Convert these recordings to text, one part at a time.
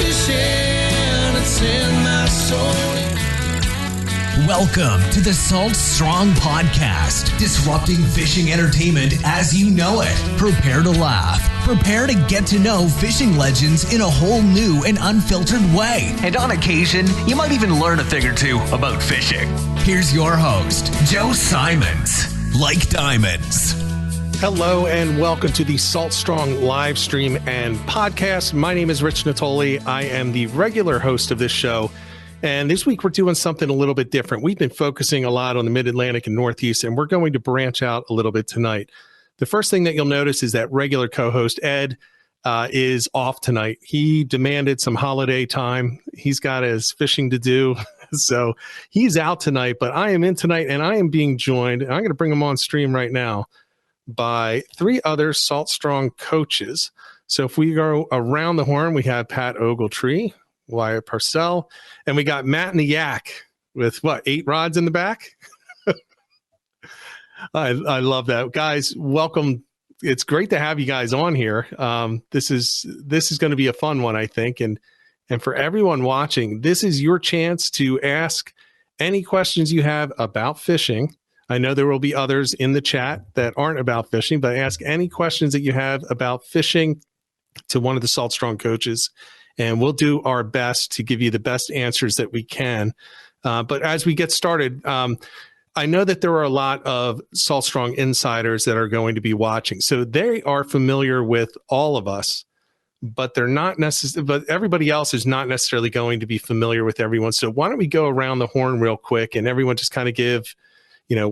fishing, it's in my soul. Welcome to the Salt Strong Podcast, disrupting fishing entertainment as you know it. Prepare to laugh. Prepare to get to know fishing legends in a whole new and unfiltered way. And on occasion, you might even learn a thing or two about fishing. Here's your host, Joe Simons. Like diamonds. Hello and welcome to the Salt Strong live stream and podcast. My name is Rich Natoli. I am the regular host of this show. And this week we're doing something a little bit different. We've been focusing a lot on the Mid-Atlantic and Northeast, and we're going to branch out a little bit tonight. The first thing that you'll notice is that regular co-host Ed is off tonight. He demanded some holiday time. He's got his fishing to do. So he's out tonight, but I am in tonight, and I am being joined, and I'm going to bring him on stream right now, by three other Salt Strong coaches. So if we go around the horn, we have Pat Ogletree, Wyatt Parcell, and we got Matt in the Yak with 8 rods in the back. I love that. Guys, welcome. It's great to have you guys on here. This is going to be a fun one, I think. And for everyone watching, this is your chance to ask any questions you have about fishing. I know there will be others in the chat that aren't about fishing, but ask any questions that you have about fishing to one of the Salt Strong coaches, and we'll do our best to give you the best answers that we can. But as we get started, I know that there are a lot of Salt Strong insiders that are going to be watching. So they are familiar with all of us, but they're not necessarily, but everybody else is not necessarily going to be familiar with everyone. So why don't we go around the horn real quick and everyone just kind of give,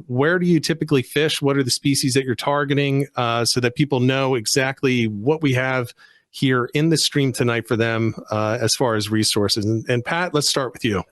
where do you typically fish? What are the species that you're targeting, so that people know exactly what we have here in the stream tonight for them as far as resources. And Pat, let's start with you.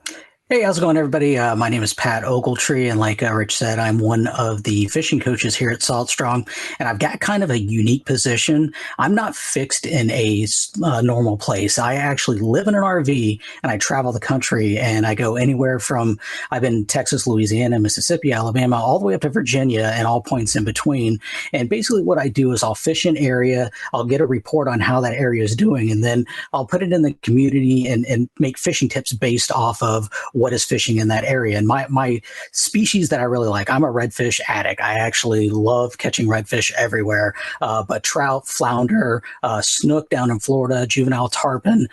Hey, how's it going, everybody? My name is Pat Ogletree, and like Rich said, I'm one of the fishing coaches here at Salt Strong, and I've got kind of a unique position. I'm not fixed in a normal place. I actually live in an RV, and I travel the country, and I go anywhere from, I've been Texas, Louisiana, Mississippi, Alabama, all the way up to Virginia, and all points in between. And basically what I do is I'll fish an area, I'll get a report on how that area is doing, and then I'll put it in the community and make fishing tips based off of what is fishing in that area. And my species that I really like, I'm a redfish addict. I actually love catching redfish everywhere, but trout, flounder, snook down in Florida, juvenile tarpon,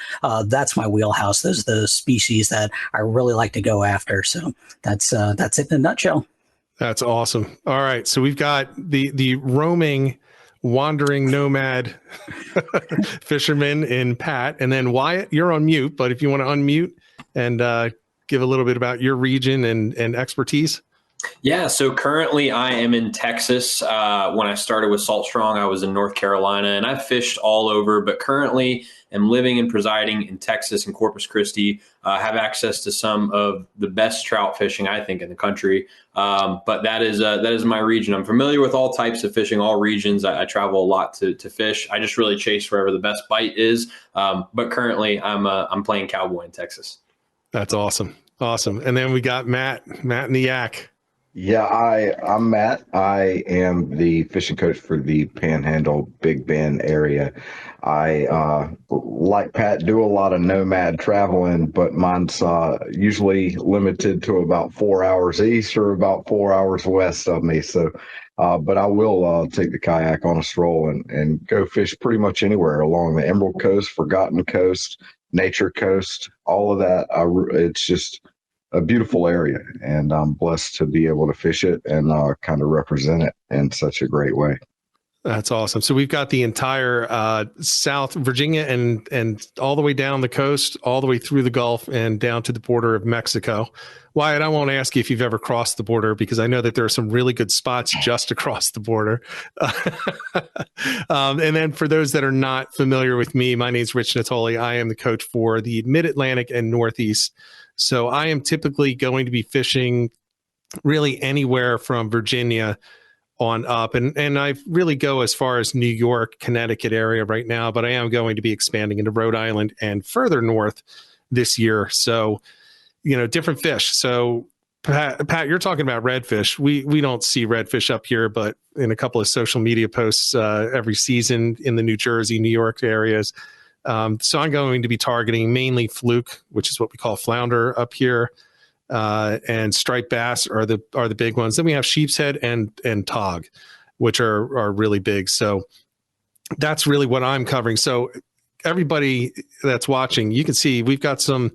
that's my wheelhouse. Those are the species that I really like to go after. So that's it in a nutshell. That's awesome. All right. So we've got the roaming, wandering nomad fisherman in Pat, and then Wyatt, you're on mute, but if you want to unmute and give a little bit about your region and expertise. Yeah, so currently I am in Texas. When I started with Salt Strong, I was in North Carolina, and I've fished all over, but currently am living and presiding in Texas and Corpus Christi. Have access to some of the best trout fishing, I think, in the country. But that is my region. I'm familiar with all types of fishing, all regions. I travel a lot to fish. I just really chase wherever the best bite is. But currently I'm playing cowboy in Texas. That's awesome. Awesome. And then we got Matt in the Yak. Yeah, I'm Matt. I am the fishing coach for the Panhandle Big Bend area. I, like Pat, do a lot of nomad traveling, but mine's usually limited to about 4 hours east or about 4 hours west of me. So, but I will take the kayak on a stroll and go fish pretty much anywhere along the Emerald Coast, Forgotten Coast, Nature Coast, all of that. It's just a beautiful area, and I'm blessed to be able to fish it and kind of represent it in such a great way. That's awesome. So we've got the entire South Virginia and all the way down the coast, all the way through the Gulf and down to the border of Mexico. Wyatt, I won't ask you if you've ever crossed the border, because I know that there are some really good spots just across the border. And then for those that are not familiar with me, my name is Rich Natoli. I am the coach for the Mid-Atlantic and Northeast. So I am typically going to be fishing really anywhere from Virginia on up. And I really go as far as New York, Connecticut area right now, but I am going to be expanding into Rhode Island and further north this year. So, different fish. So Pat, you're talking about redfish. We don't see redfish up here, but in a couple of social media posts every season in the New Jersey, New York areas, So I'm going to be targeting mainly fluke, which is what we call flounder up here, and striped bass are the big ones. Then we have sheep's head and tog, which are really big. So that's really what I'm covering. So everybody that's watching, you can see we've got some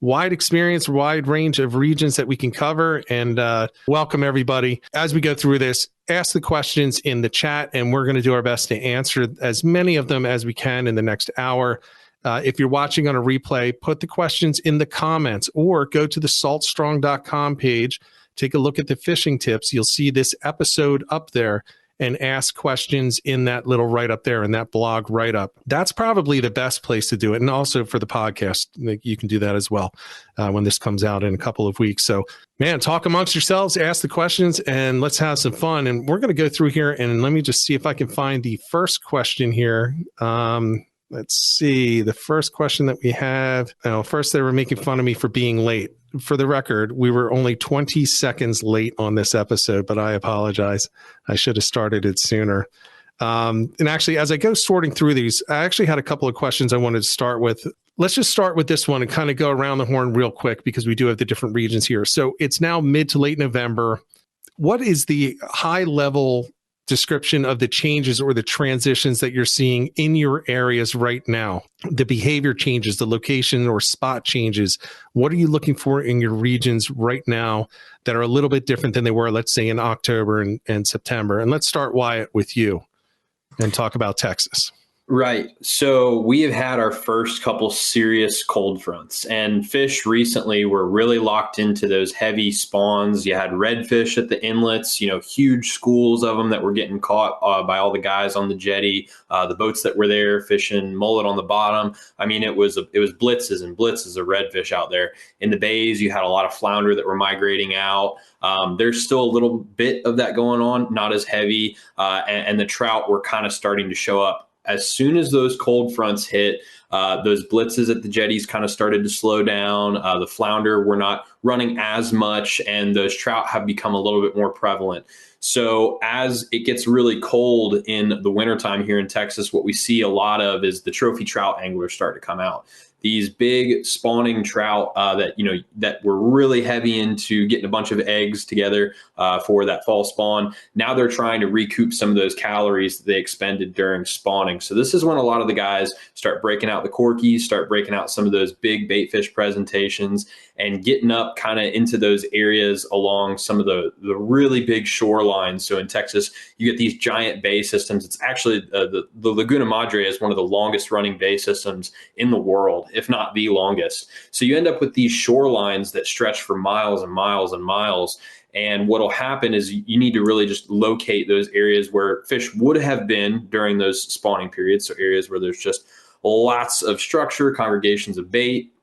wide experience, wide range of regions that we can cover, and welcome everybody. As we go through this, ask the questions in the chat, and we're going to do our best to answer as many of them as we can in the next hour. If you're watching on a replay, put the questions in the comments or go to the saltstrong.com page, take a look at the fishing tips. You'll see this episode up there, and ask questions in that little write-up there, in that blog write-up. That's probably the best place to do it. And also for the podcast, you can do that as well when this comes out in a couple of weeks. So, man, talk amongst yourselves, ask the questions, and let's have some fun. And we're going to go through here, and let me just see if I can find the first question here. Let's see. The first question that we have. First, they were making fun of me for being late. For the record, we were only 20 seconds late on this episode, but I apologize. I should have started it sooner. And actually, as I go sorting through these, I actually had a couple of questions I wanted to start with. Let's just start with this one and kind of go around the horn real quick because we do have the different regions here. So it's now mid to late November. What is the high level description of the changes or the transitions that you're seeing in your areas right now? The behavior changes, the location or spot changes. What are you looking for in your regions right now that are a little bit different than they were, let's say, in October and September? And let's start, Wyatt, with you and talk about Texas. Right. So we have had our first couple serious cold fronts, and fish recently were really locked into those heavy spawns. You had redfish at the inlets, huge schools of them that were getting caught by all the guys on the jetty, the boats that were there fishing mullet on the bottom. I mean, it was blitzes and blitzes of redfish out there. In the bays, you had a lot of flounder that were migrating out. There's still a little bit of that going on, not as heavy, and the trout were kind of starting to show up. As soon as those cold fronts hit, those blitzes at the jetties kind of started to slow down. The flounder were not running as much, and those trout have become a little bit more prevalent. So as it gets really cold in the wintertime here in Texas, what we see a lot of is the trophy trout anglers start to come out. These big spawning trout that were really heavy into getting a bunch of eggs together for that fall spawn. Now they're trying to recoup some of those calories that they expended during spawning. So this is when a lot of the guys start breaking out the corkies, start breaking out some of those big bait fish presentations, and getting up kind of into those areas along some of the really big shorelines. So in Texas, you get these giant bay systems. It's actually the Laguna Madre is one of the longest running bay systems in the world, if not the longest. So you end up with these shorelines that stretch for miles and miles and miles. And what'll happen is you need to really just locate those areas where fish would have been during those spawning periods. So areas where there's just lots of structure, congregations of bait,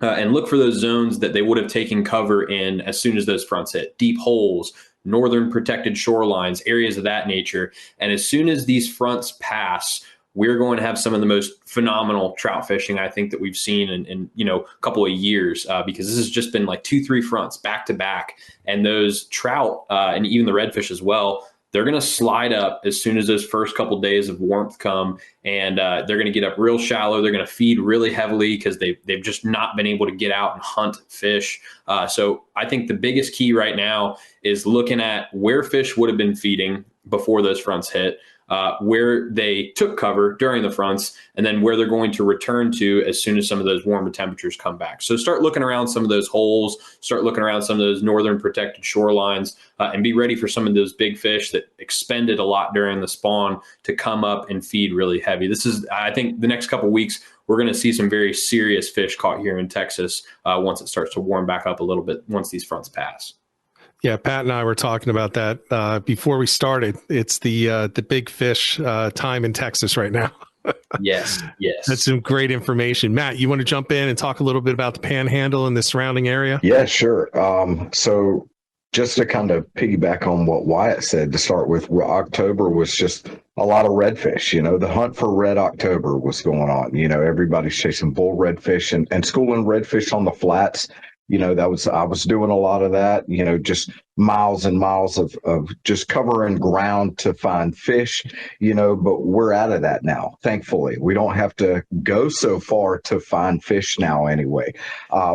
and look for those zones that they would have taken cover in as soon as those fronts hit. Deep holes, northern protected shorelines, areas of that nature. And as soon as these fronts pass, we're going to have some of the most phenomenal trout fishing I think that we've seen in a couple of years, because this has just been like 2-3 fronts back to back. And those trout and even the redfish as well, they're going to slide up as soon as those first couple of days of warmth come, and they're going to get up real shallow. They're going to feed really heavily because they've just not been able to get out and hunt fish. So I think the biggest key right now is looking at where fish would have been feeding before those fronts hit, where they took cover during the fronts, and then where they're going to return to as soon as some of those warmer temperatures come back. So start looking around some of those holes, start looking around some of those northern protected shorelines, and be ready for some of those big fish that expended a lot during the spawn to come up and feed really heavy. This is, I think, the next couple of weeks, we're going to see some very serious fish caught here in Texas once it starts to warm back up a little bit, once these fronts pass. Yeah, Pat and I were talking about that before we started. It's the big fish time in Texas right now. Yes. That's some great information. Matt, you want to jump in and talk a little bit about the Panhandle and the surrounding area? Yeah, sure. So just to kind of piggyback on what Wyatt said, to start with, October was just a lot of redfish. The hunt for red October was going on. Everybody's chasing bull redfish and schooling redfish on the flats. I was doing a lot of that, just miles and miles of just covering ground to find fish, but we're out of that now. Thankfully, we don't have to go so far to find fish now anyway.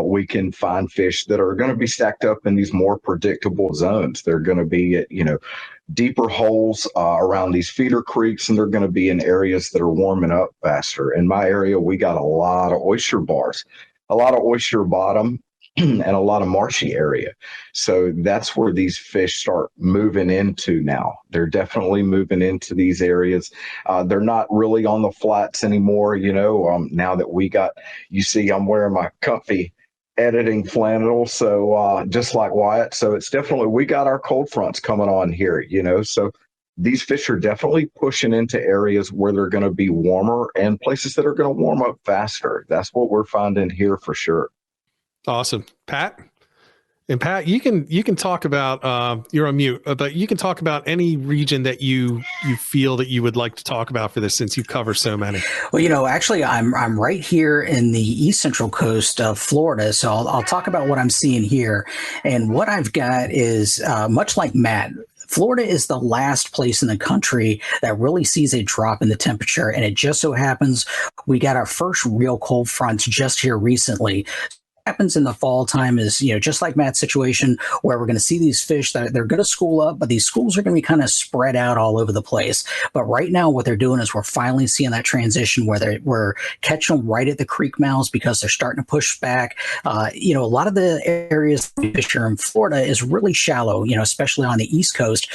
We can find fish that are going to be stacked up in these more predictable zones. They're going to be at, deeper holes around these feeder creeks, and they're going to be in areas that are warming up faster. In my area, we got a lot of oyster bars, a lot of oyster bottom, and a lot of marshy area. So that's where these fish start moving into now. They're definitely moving into these areas. They're not really on the flats anymore, now that you see I'm wearing my comfy editing flannel, so just like Wyatt. So it's definitely, we got our cold fronts coming on here, so these fish are definitely pushing into areas where they're going to be warmer and places that are going to warm up faster. That's what we're finding here for sure. Awesome. Pat? And Pat, you can talk about, you're on mute, but you can talk about any region that you feel that you would like to talk about for this, since you cover so many. Well, actually, I'm right here in the east central coast of Florida, so I'll talk about what I'm seeing here. And what I've got is much like Matt. Florida is the last place in the country that really sees a drop in the temperature, and it just so happens we got our first real cold fronts just here recently. Happens in the fall time is, just like Matt's situation, where we're going to see these fish that they're going to school up, but these schools are going to be kind of spread out all over the place. But right now, what they're doing is we're finally seeing that transition where we're catching them right at the creek mouths because they're starting to push back. A lot of the areas we fish here in Florida is really shallow, especially on the East Coast.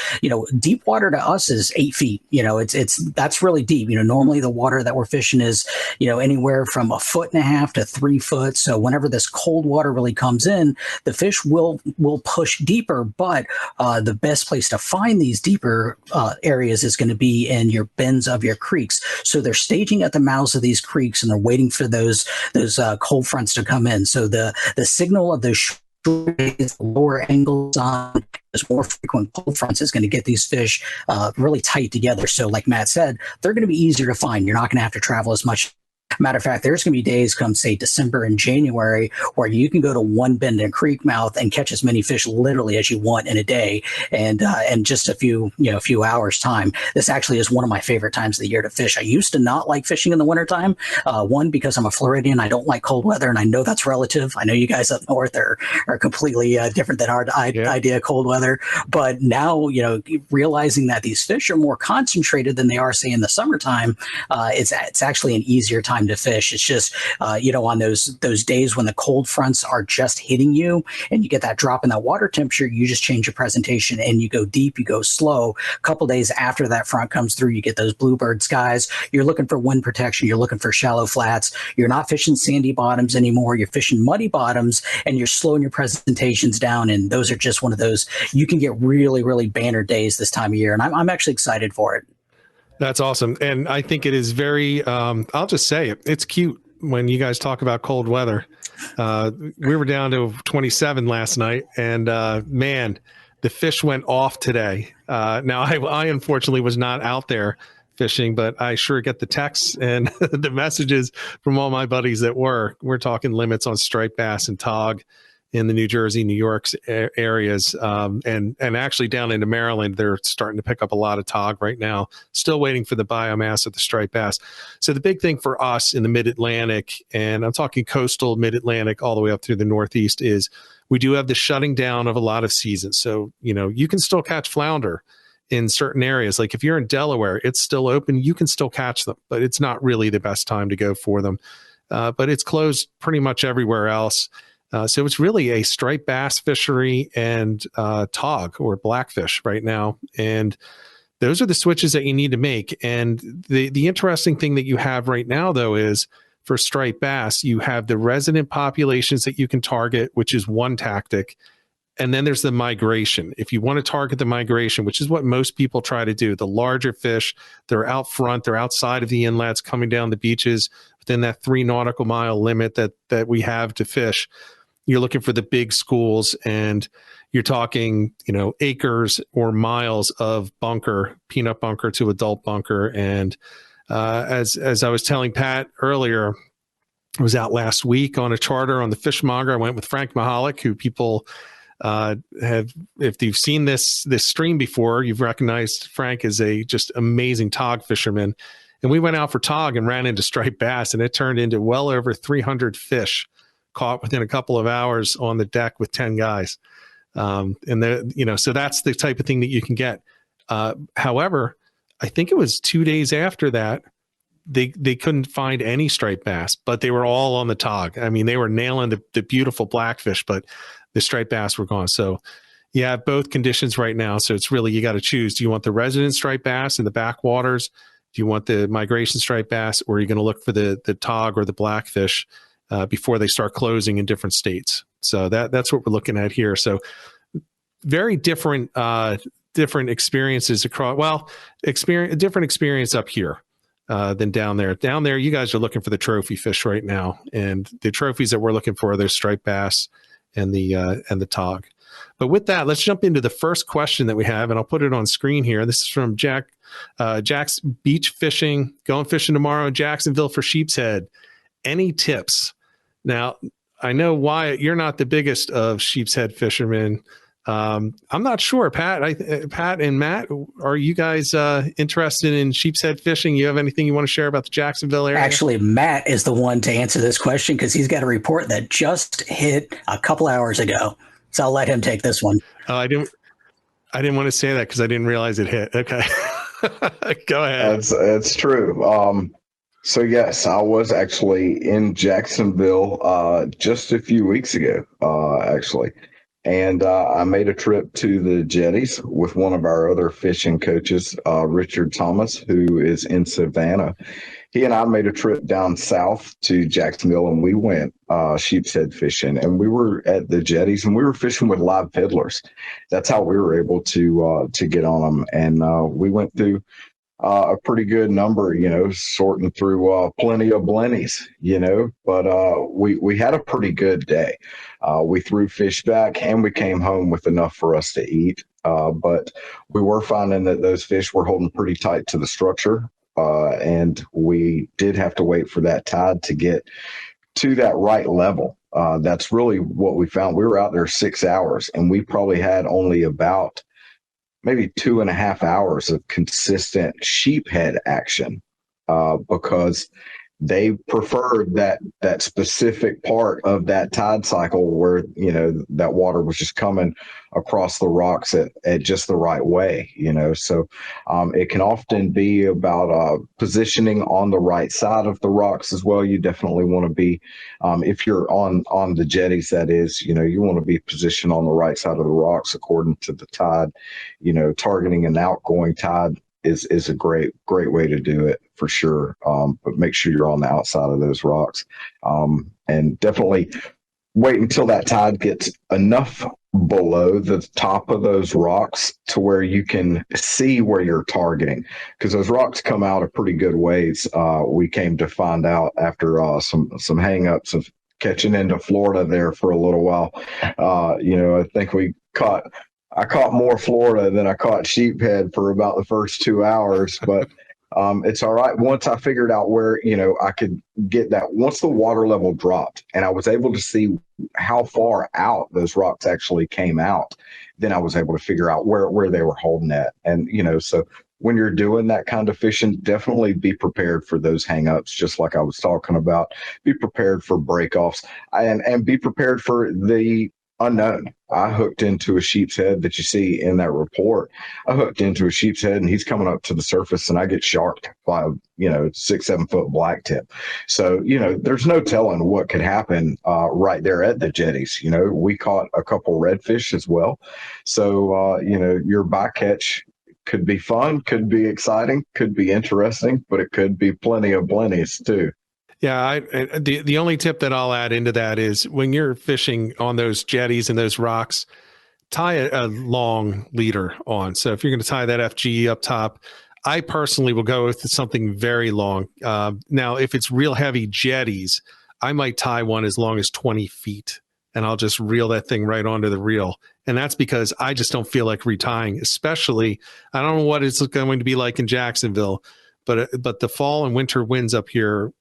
Deep water to us is 8 feet. That's really deep. Normally the water that we're fishing is, anywhere from 1.5 feet to 3 foot. So whenever this cold water really comes in, the fish will push deeper, but the best place to find these deeper areas is going to be in your bends of your creeks. So they're staging at the mouths of these creeks, and they're waiting for those cold fronts to come in. So the signal of those lower angles on this more frequent cold fronts is going to get these fish really tight together. So like Matt said, they're going to be easier to find. You're not going to have to travel as much. Matter of fact, there's going to be days come, say, December and January, where you can go to one bend and creek mouth and catch as many fish literally as you want in a day, and just a few hours time. This actually is one of my favorite times of the year to fish. I used to not like fishing in the wintertime. One, because I'm a Floridian, I don't like cold weather, and I know that's relative. I know you guys up north are completely different than our idea of cold weather. But now, realizing that these fish are more concentrated than they are, say, in the summertime, it's actually an easier time to fish. It's just, on those days when the cold fronts are just hitting you and you get that drop in that water temperature, you just change your presentation and you go deep, you go slow. A couple days after that front comes through, you get those bluebird skies. You're looking for wind protection. You're looking for shallow flats. You're not fishing sandy bottoms anymore. You're fishing muddy bottoms, and you're slowing your presentations down. And those are just one of those, you can get really, really banner days this time of year. And I'm actually excited for it. That's awesome. And I think it is very, I'll just say it, it's cute when you guys talk about cold weather. We were down to 27 last night, and man, the fish went off today. Now, I unfortunately was not out there fishing, but I sure get the texts and the messages from all my buddies that were. We're talking limits on striped bass and tog in the New Jersey, New York areas. And actually down into Maryland, they're starting to pick up a lot of tog right now, still waiting for the biomass of the striped bass. So the big thing for us in the mid-Atlantic, and I'm talking coastal mid-Atlantic all the way up through the Northeast, is we do have the shutting down of a lot of seasons. So, you can still catch flounder in certain areas. Like if you're in Delaware, it's still open. You can still catch them, but it's not really the best time to go for them. But it's closed pretty much everywhere else. So it's really a striped bass fishery and tog or blackfish right now. And those are the switches that you need to make. And the interesting thing that you have right now, though, is for striped bass, you have the resident populations that you can target, which is one tactic. And then there's the migration. If you want to target the migration, which is what most people try to do, the larger fish, they're out front, they're outside of the inlets, coming down the beaches within that 3 nautical mile limit that we have to fish. You're looking for the big schools, and you're talking, acres or miles of bunker, peanut bunker to adult bunker. And as I was telling Pat earlier, I was out last week on a charter on the Fishmonger. I went with Frank Mahalik, who people have, if you've seen this stream before, you've recognized Frank as a just amazing tog fisherman. And we went out for tog and ran into striped bass, and it turned into well over 300 fish caught within a couple of hours on the deck with 10 guys. So that's the type of thing that you can get. However, I think it was 2 days after that, they couldn't find any striped bass, but they were all on the tog. I mean, they were nailing the beautiful blackfish, but the striped bass were gone. So you have both conditions right now. So it's really, you got to choose. Do you want the resident striped bass in the backwaters? Do you want the migration striped bass, or are you going to look for the tog or the blackfish before they start closing in different states? So that's what we're looking at here. So very different experiences across, different experience up here than down there. Down there, you guys are looking for the trophy fish right now. And the trophies that we're looking for are those striped bass and the tog. But with that, let's jump into the first question that we have, and I'll put it on screen here. This is from Jack's Beach Fishing, going fishing tomorrow in Jacksonville for Sheep's Head. Any tips? Now, I know, Wyatt, you're not the biggest of Sheep's Head fishermen. I'm not sure, Pat and Matt, are you guys interested in Sheep's Head fishing? You have anything you want to share about the Jacksonville area? Actually, Matt is the one to answer this question because he's got a report that just hit a couple hours ago. So I'll let him take this one. I didn't want to say that because I didn't realize it hit. Okay. Go ahead. That's true. So yes, I was actually in Jacksonville just a few weeks ago, actually. And I made a trip to the jetties with one of our other fishing coaches, Richard Thomas, who is in Savannah. He and I made a trip down south to Jacksonville, and we went sheep's head fishing. And we were at the jetties, and we were fishing with live fiddlers. That's how we were able to get on them. And we went through a pretty good number, sorting through plenty of blennies, but we had a pretty good day. We threw fish back and we came home with enough for us to eat. But we were finding that those fish were holding pretty tight to the structure. And we did have to wait for that tide to get to that right level. That's really what we found. We were out there 6 hours, and we probably had only about maybe 2.5 hours of consistent sheephead action because they preferred that specific part of that tide cycle where, that water was just coming across the rocks at just the right way, So it can often be about positioning on the right side of the rocks as well. You definitely want to be, if you're on the jetties, that is, you want to be positioned on the right side of the rocks according to the tide. Targeting an outgoing tide is a great way to do it for sure. But make sure you're on the outside of those rocks. And definitely wait until that tide gets enough below the top of those rocks to where you can see where you're targeting, because those rocks come out a pretty good ways. We came to find out after some hang-ups of catching into Florida there for a little while. I think I caught more Florida than I caught sheephead for about the first 2 hours, but it's all right. Once I figured out where, I could get that, once the water level dropped and I was able to see how far out those rocks actually came out, then I was able to figure out where they were holding at. And, so when you're doing that kind of fishing, definitely be prepared for those hangups, just like I was talking about. Be prepared for breakoffs and be prepared for the unknown. I hooked into a sheep's head that you see in that report. I hooked into a sheep's head and he's coming up to the surface and I get sharked by, 6-7 foot black tip. So, there's no telling what could happen right there at the jetties. We caught a couple redfish as well. So, your bycatch could be fun, could be exciting, could be interesting, but it could be plenty of blennies too. Yeah, the only tip that I'll add into that is when you're fishing on those jetties and those rocks, tie a long leader on. So if you're going to tie that FG up top, I personally will go with something very long. Now, if it's real heavy jetties, I might tie one as long as 20 feet, and I'll just reel that thing right onto the reel. And that's because I just don't feel like retying, especially, I don't know what it's going to be like in Jacksonville, but the fall and winter winds up here,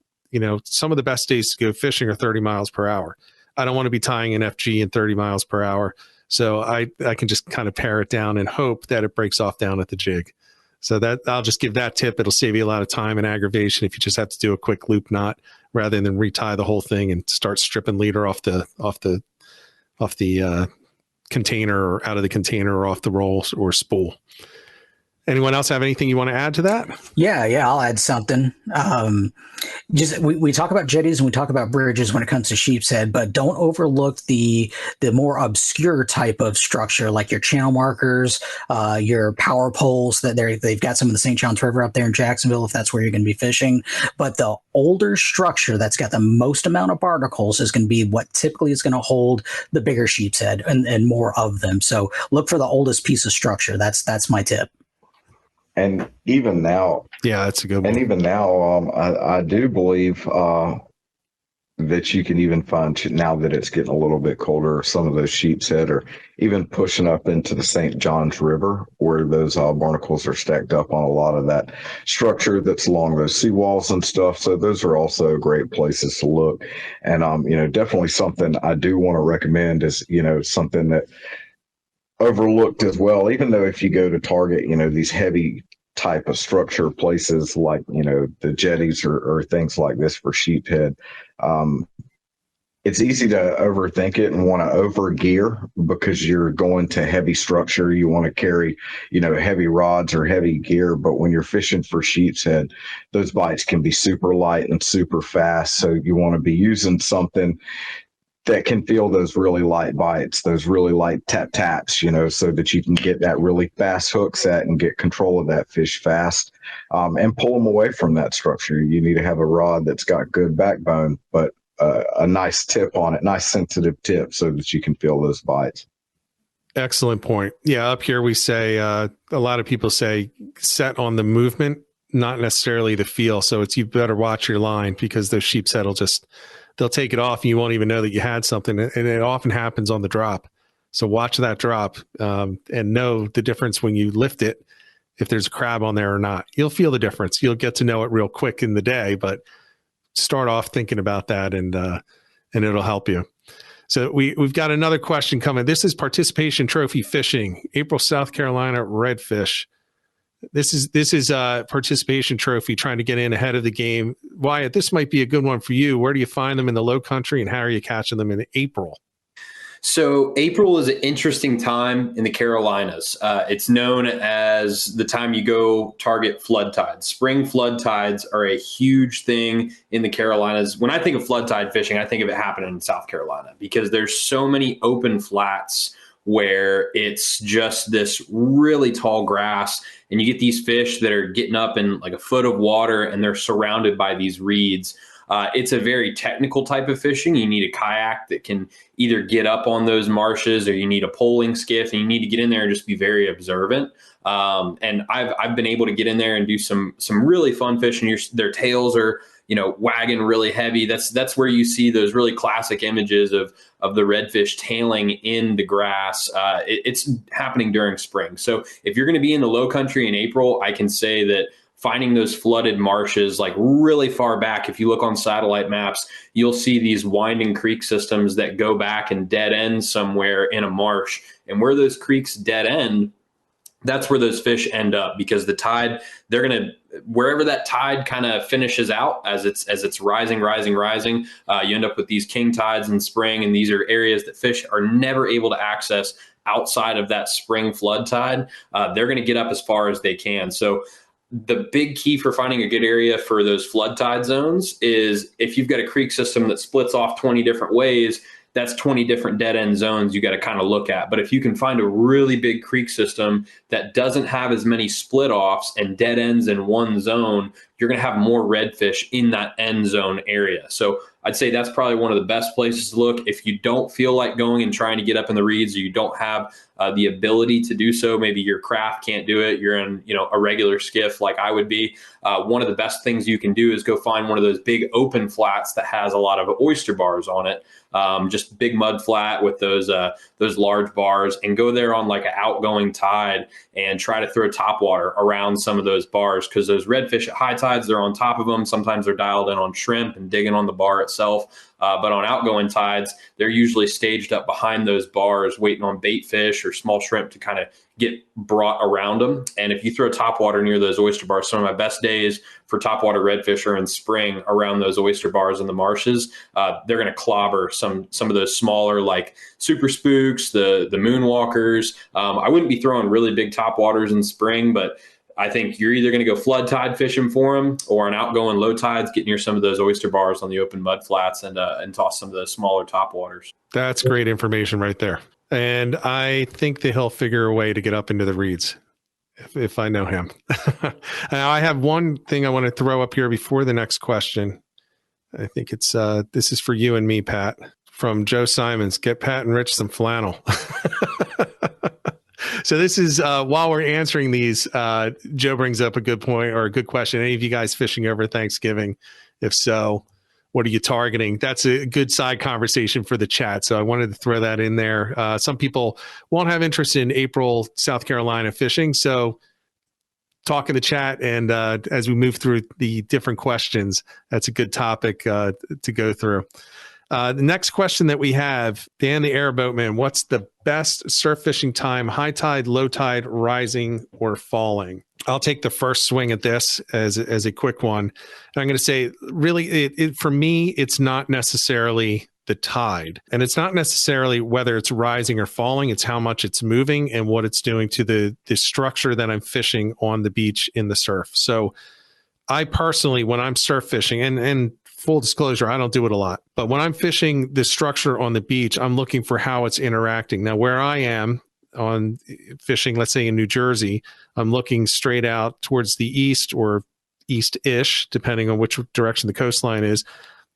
some of the best days to go fishing are 30 miles per hour. I don't want to be tying an FG in 30 miles per hour. So I can just kind of pare it down and hope that it breaks off down at the jig. So that I'll just give that tip. It'll save you a lot of time and aggravation if you just have to do a quick loop knot rather than retie the whole thing and start stripping leader off the container or out of the container or off the roll or spool. Anyone else have anything you want to add to that? Yeah, I'll add something. We talk about jetties and we talk about bridges when it comes to sheep's head, but don't overlook the more obscure type of structure like your channel markers, your power poles that they've got some of the St. Johns River up there in Jacksonville if that's where you're going to be fishing. But the older structure that's got the most amount of barnacles is going to be what typically is going to hold the bigger sheep's head and more of them. So look for the oldest piece of structure. That's my tip. And even now, yeah, that's a good one. And even now, I do believe that you can even find, now that it's getting a little bit colder, some of those sheep's head are even pushing up into the St. Johns River where those barnacles are stacked up on a lot of that structure that's along those seawalls and stuff. So those are also great places to look. And, definitely something I do want to recommend is, something that overlooked as well, even though if you go to target, these heavy type of structure places like, the jetties or things like this for sheephead, it's easy to overthink it and want to over gear because you're going to heavy structure. You want to carry, heavy rods or heavy gear. But when you're fishing for sheep's head, those bites can be super light and super fast. So you want to be using something that can feel those really light bites, those really light taps, so that you can get that really fast hook set and get control of that fish fast, and pull them away from that structure. You need to have a rod that's got good backbone, but a nice tip on it, nice sensitive tip so that you can feel those bites. Excellent point. Yeah. Up here, we say, a lot of people say set on the movement, not necessarily the feel. So you better watch your line because those sheep's head they'll take it off and you won't even know that you had something. And it often happens on the drop. So watch that drop and know the difference when you lift it, if there's a crab on there or not. You'll feel the difference. You'll get to know it real quick in the day, but start off thinking about that and it'll help you. So we've got another question coming. This is participation trophy fishing, April, South Carolina redfish. This is a participation trophy trying to get in ahead of the game. Wyatt, this might be a good one for you. Where do you find them in the low country and how are you catching them in April? So April is an interesting time in the Carolinas. It's known as the time you go target flood tides. Spring flood tides are a huge thing in the Carolinas. When I think of flood tide fishing, I think of it happening in South Carolina because there's so many open flats where it's just this really tall grass and you get these fish that are getting up in like a foot of water and they're surrounded by these reeds. It's a very technical type of fishing. You need a kayak that can either get up on those marshes or you need a poling skiff and you need to get in there and just be very observant. And I've been able to get in there and do some really fun fishing. Their tails are, wagging really heavy. That's where you see those really classic images of the redfish tailing in the grass. It's happening during spring. So if you're going to be in the low country in April, I can say that finding those flooded marshes, like really far back, if you look on satellite maps, you'll see these winding creek systems that go back and dead end somewhere in a marsh. And where those creeks dead end, that's where those fish end up because the tide, wherever that tide kind of finishes out as it's rising, you end up with these king tides in spring. And these are areas that fish are never able to access outside of that spring flood tide. They're going to get up as far as they can. So the big key for finding a good area for those flood tide zones is if you've got a creek system that splits off 20 different ways, that's 20 different dead end zones you got to kind of look at. But if you can find a really big creek system that doesn't have as many split offs and dead ends in one zone, you're going to have more redfish in that end zone area. So I'd say that's probably one of the best places to look. If you don't feel like going and trying to get up in the reeds, or you don't have the ability to do so, maybe your craft can't do it, you're in a regular skiff like I would be, one of the best things you can do is go find one of those big open flats that has a lot of oyster bars on it, just big mud flat with those large bars, and go there on like an outgoing tide and try to throw topwater around some of those bars, because those redfish at high tides, they're on top of them. Sometimes they're dialed in on shrimp and digging on the bar itself. But on outgoing tides, they're usually staged up behind those bars, waiting on bait fish or small shrimp to kind of get brought around them. And if you throw topwater near those oyster bars, some of my best days for topwater redfish are in spring around those oyster bars in the marshes. They're going to clobber some of those smaller, like super spooks, the moonwalkers. I wouldn't be throwing really big topwaters in spring, but I think you're either going to go flood tide fishing for them, or on outgoing low tides, get near some of those oyster bars on the open mud flats and toss some of those smaller topwaters. That's great information right there. And I think that he'll figure a way to get up into the reeds if I know him. I have one thing I want to throw up here before the next question. I think it's this is for you and me, Pat, from Joe Simons. Get Pat and Rich some flannel. So this is while we're answering these, Joe brings up a good point or a good question. Any of you guys fishing over Thanksgiving? If so, what are you targeting? That's a good side conversation for the chat. So I wanted to throw that in there. Some people won't have interest in April, South Carolina fishing. So talk in the chat. And as we move through the different questions, that's a good topic to go through. The next question that we have, Dan the Airboatman, what's the best surf fishing time, high tide, low tide, rising, or falling? I'll take the first swing at this as a quick one. And I'm going to say, really, for me, it's not necessarily the tide. And it's not necessarily whether it's rising or falling. It's how much it's moving and what it's doing to the structure that I'm fishing on the beach in the surf. So I personally, when I'm surf fishing, and full disclosure, I don't do it a lot, but when I'm fishing the structure on the beach, I'm looking for how it's interacting. Now, where I am on fishing, let's say in New Jersey, I'm looking straight out towards the east or east-ish, depending on which direction the coastline is.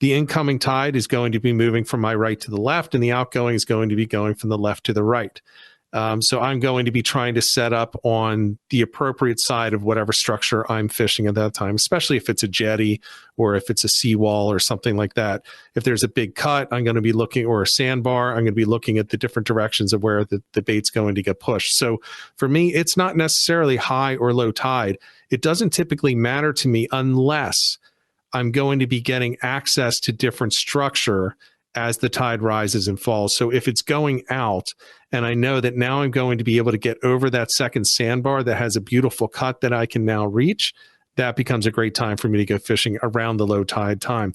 The incoming tide is going to be moving from my right to the left, and the outgoing is going to be going from the left to the right. So I'm going to be trying to set up on the appropriate side of whatever structure I'm fishing at that time, especially if it's a jetty or if it's a seawall or something like that. If there's a big cut, I'm going to be looking, or a sandbar, I'm going to be looking at the different directions of where the bait's going to get pushed. So for me, it's not necessarily high or low tide. It doesn't typically matter to me unless I'm going to be getting access to different structure as the tide rises and falls. So if it's going out and I know that now I'm going to be able to get over that second sandbar that has a beautiful cut that I can now reach, that becomes a great time for me to go fishing around the low tide time.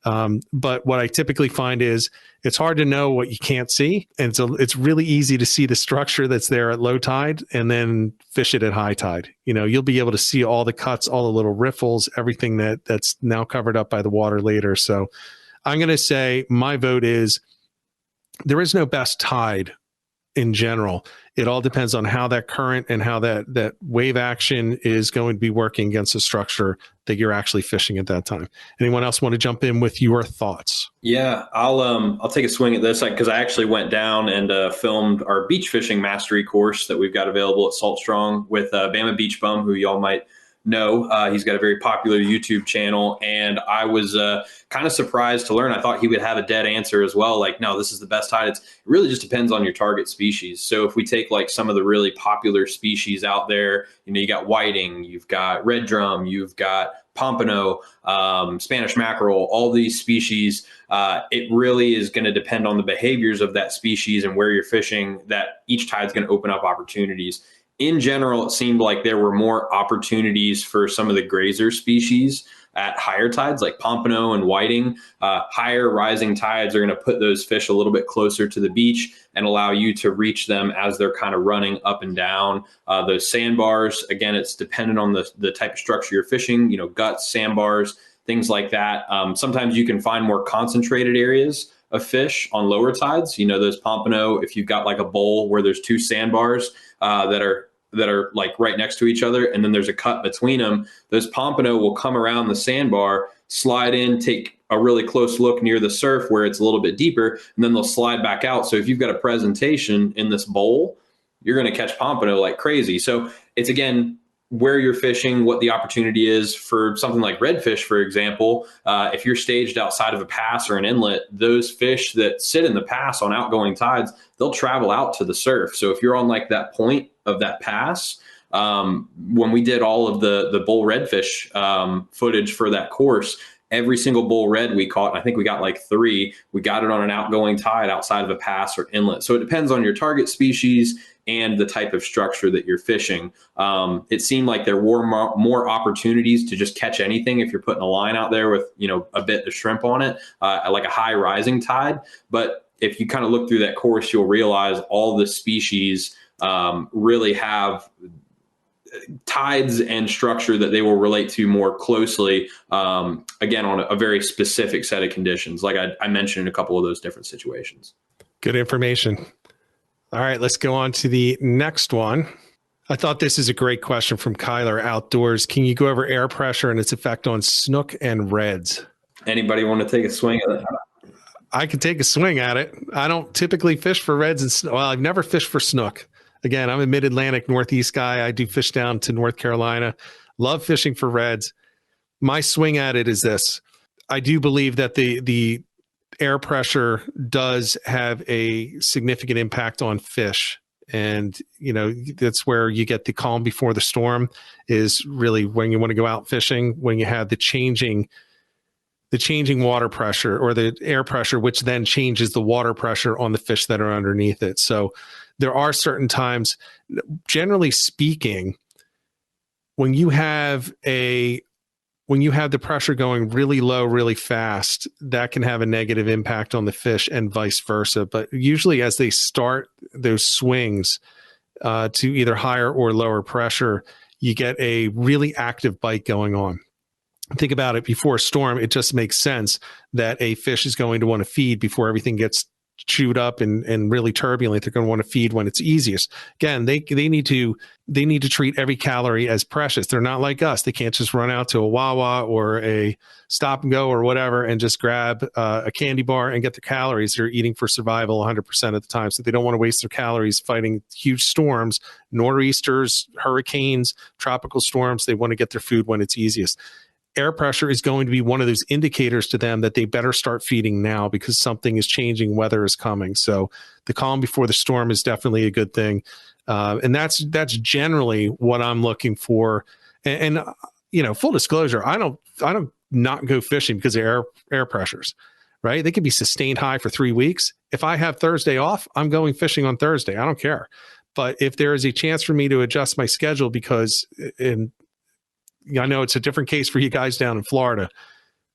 But what I typically find is it's hard to know what you can't see. And so it's really easy to see the structure that's there at low tide and then fish it at high tide. You'll be able to see all the cuts, all the little riffles, everything that's now covered up by the water later. So I'm going to say my vote is there is no best tide in general. It all depends on how that current and how that wave action is going to be working against the structure that you're actually fishing at that time. Anyone else want to jump in with your thoughts? Yeah, I'll take a swing at this because I actually went down and filmed our beach fishing mastery course that we've got available at Salt Strong with Bama Beach Bum, who y'all might know. He's got a very popular YouTube channel, and I was kind of surprised to learn. I thought he would have a dead answer as well. Like, no, this is the best tide. It really just depends on your target species. So if we take like some of the really popular species out there, you got whiting, you've got red drum, you've got pompano, Spanish mackerel, all these species, it really is going to depend on the behaviors of that species and where you're fishing, that each tide is going to open up opportunities. In general, it seemed like there were more opportunities for some of the grazer species at higher tides, like pompano and whiting. Higher rising tides are going to put those fish a little bit closer to the beach and allow you to reach them as they're kind of running up and down. Those sandbars, again, it's dependent on the type of structure you're fishing, guts, sandbars, things like that. Sometimes you can find more concentrated areas of fish on lower tides. Those pompano, if you've got like a bowl where there's two sandbars that are like right next to each other, and then there's a cut between them, those pompano will come around the sandbar, slide in, take a really close look near the surf where it's a little bit deeper, and then they'll slide back out. So if you've got a presentation in this bowl, you're going to catch pompano like crazy. So it's, again, where you're fishing, what the opportunity is. For something like redfish, for example, if you're staged outside of a pass or an inlet, those fish that sit in the pass on outgoing tides, they'll travel out to the surf. So if you're on like that point of that pass, when we did all of the bull redfish footage for that course, every single bull red we caught, and I think we got like 3, we got it on an outgoing tide outside of a pass or inlet. So it depends on your target species and the type of structure that you're fishing. It seemed like there were more opportunities to just catch anything if you're putting a line out there with, a bit of shrimp on it, like a high rising tide. But if you kind of look through that course, you'll realize all the species really have tides and structure that they will relate to more closely, again, on a very specific set of conditions, like I mentioned in a couple of those different situations. Good information. All right, let's go on to the next one. I thought this is a great question from Kyler Outdoors. Can you go over air pressure and its effect on snook and reds? Anybody want to take a swing at it? I can take a swing at it. I don't typically fish for reds and snook. Well, I've never fished for snook. Again, I'm a mid-Atlantic Northeast guy. I do fish down to North Carolina. Love fishing for reds. My swing at it is this. I do believe that the air pressure does have a significant impact on fish. And, that's where you get the calm before the storm, is really when you want to go out fishing, when you have the changing water pressure or the air pressure, which then changes the water pressure on the fish that are underneath it. So there are certain times, generally speaking, when you have the pressure going really low, really fast, that can have a negative impact on the fish and vice versa. But usually as they start those swings to either higher or lower pressure, you get a really active bite going on. Think about it, before a storm, it just makes sense that a fish is going to want to feed before everything gets chewed up and really turbulent. They're going to want to feed when it's easiest. Again, they need to treat every calorie as precious. They're not like us. They can't just run out to a Wawa or a Stop and Go or whatever and just grab a candy bar and get the calories. They're eating for survival 100% of the time. So they don't want to waste their calories fighting huge storms, nor'easters, hurricanes, tropical storms. They want to get their food when it's easiest. Air pressure is going to be one of those indicators to them that they better start feeding now because something is changing, weather is coming. So the calm before the storm is definitely a good thing. And that's generally what I'm looking for. And full disclosure, I don't not go fishing because of air pressures, right? They could be sustained high for 3 weeks. If I have Thursday off, I'm going fishing on Thursday. I don't care. But if there is a chance for me to adjust my schedule, because I know it's a different case for you guys down in Florida,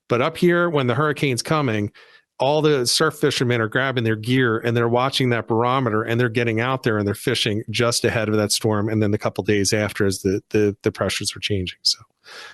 but up here, when the hurricane's coming, all the surf fishermen are grabbing their gear and they're watching that barometer and they're getting out there and they're fishing just ahead of that storm. And then a couple days after, as the pressures are changing. So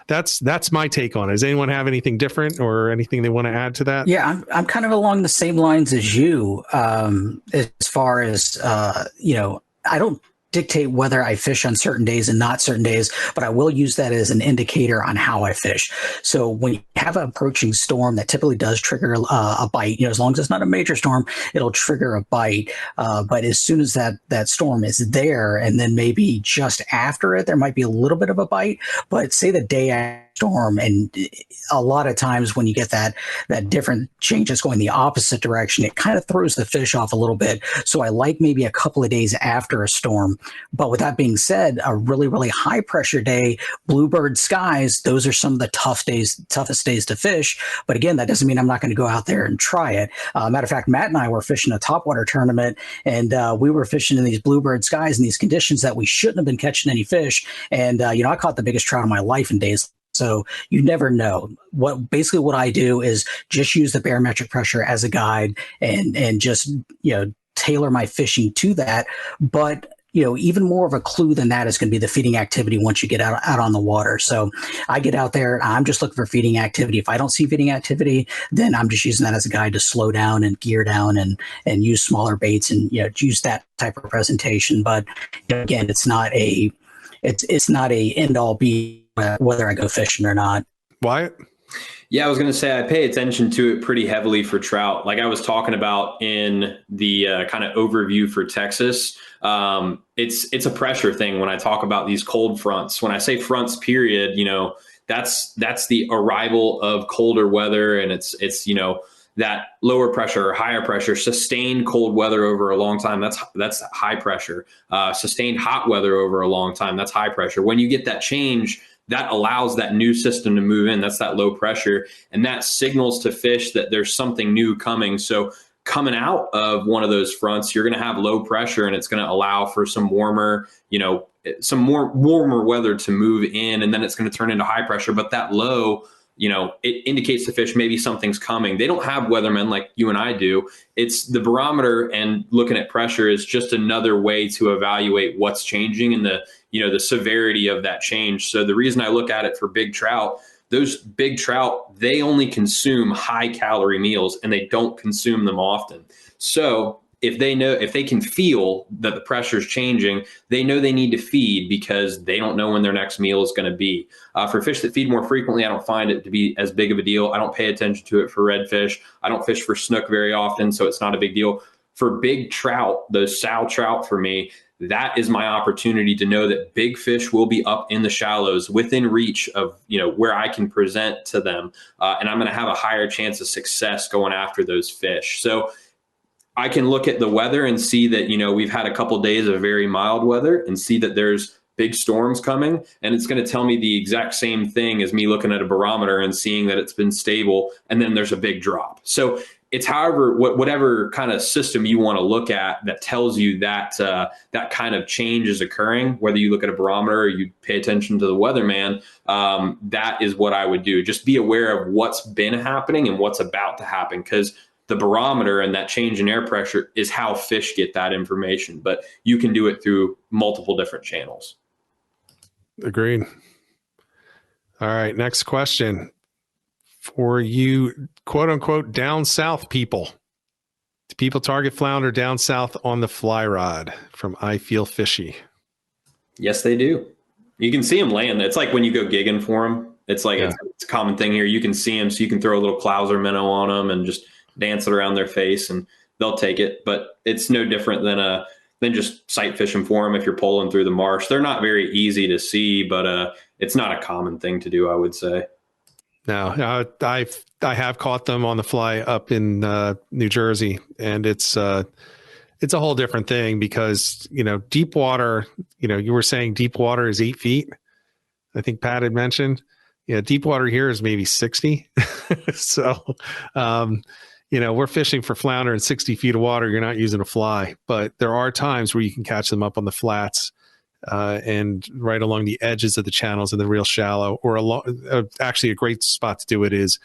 that's my take on it. Does anyone have anything different or anything they want to add to that? Yeah, I'm kind of along the same lines as you, as far as, I don't dictate whether I fish on certain days and not certain days, but I will use that as an indicator on how I fish. So when you have an approaching storm, that typically does trigger a bite. As long as it's not a major storm, it'll trigger a bite. But as soon as that storm is there, and then maybe just after it, there might be a little bit of a bite. But say the day after storm, and a lot of times when you get that different changes going the opposite direction, it kind of throws the fish off a little bit. So I like maybe a couple of days after a storm. But with that being said, a really, really high pressure day, bluebird skies, those are some of the toughest days to fish. But again, that doesn't mean I'm not going to go out there and try it. Matter of fact, Matt and I were fishing a topwater tournament, and we were fishing in these bluebird skies in these conditions that we shouldn't have been catching any fish. And, I caught the biggest trout of my life in days. So you never know. What I do is just use the barometric pressure as a guide and just, tailor my fishing to that. But, even more of a clue than that is going to be the feeding activity once you get out on the water. So I get out there, I'm just looking for feeding activity. If I don't see feeding activity, then I'm just using that as a guide to slow down and gear down and use smaller baits and, use that type of presentation. But again, it's not a end all be whether I go fishing or not. Wyatt? Yeah, I was going to say I pay attention to it pretty heavily for trout. Like I was talking about in the kind of overview for Texas, it's a pressure thing when I talk about these cold fronts. When I say fronts, period, that's the arrival of colder weather, and it's that lower pressure or higher pressure, sustained cold weather over a long time. That's high pressure. Sustained hot weather over a long time. That's high pressure. When you get that change, that allows that new system to move in. That's that low pressure. And that signals to fish that there's something new coming. So coming out of one of those fronts, you're going to have low pressure, and it's going to allow for some warmer, some more warmer weather to move in. And then it's going to turn into high pressure. But that low, it indicates to fish maybe something's coming. They don't have weathermen like you and I do. It's the barometer, and looking at pressure is just another way to evaluate what's changing and the severity of that change. So the reason I look at it for big trout, those big trout, they only consume high calorie meals, and they don't consume them often. So if they can feel that the pressure is changing, they know they need to feed because they don't know when their next meal is going to be. For fish that feed more frequently, I don't find it to be as big of a deal. I don't pay attention to it for redfish. I don't fish for snook very often, so it's not a big deal. For big trout, those sow trout for me, that is my opportunity to know that big fish will be up in the shallows within reach of, where I can present to them. And I'm going to have a higher chance of success going after those fish. So I can look at the weather and see that, we've had a couple days of very mild weather, and see that there's big storms coming. And it's going to tell me the exact same thing as me looking at a barometer and seeing that it's been stable, and then there's a big drop. So it's whatever kind of system you want to look at that tells you that that kind of change is occurring, whether you look at a barometer or you pay attention to the weatherman, that is what I would do. Just be aware of what's been happening and what's about to happen, because the barometer and that change in air pressure is how fish get that information. But you can do it through multiple different channels. Agreed. All right, next question. For you, quote unquote, down south people. Do people target flounder down south on the fly rod? From I Feel Fishy. Yes, they do. You can see them laying. It's like when you go gigging for them. It's like it's a common thing here. You can see them, so you can throw a little Clouser minnow on them and just dance it around their face, and they'll take it. But it's no different than just sight fishing for them if you're pulling through the marsh. They're not very easy to see, but it's not a common thing to do, I would say. No, I have caught them on the fly up in New Jersey, and it's a whole different thing because, deep water, you were saying deep water is 8 feet. I think Pat had mentioned, deep water here is maybe 60. So, we're fishing for flounder in 60 feet of water. You're not using a fly, but there are times where you can catch them up on the flats. And right along the edges of the channels in the real shallow, or actually a great spot to do it is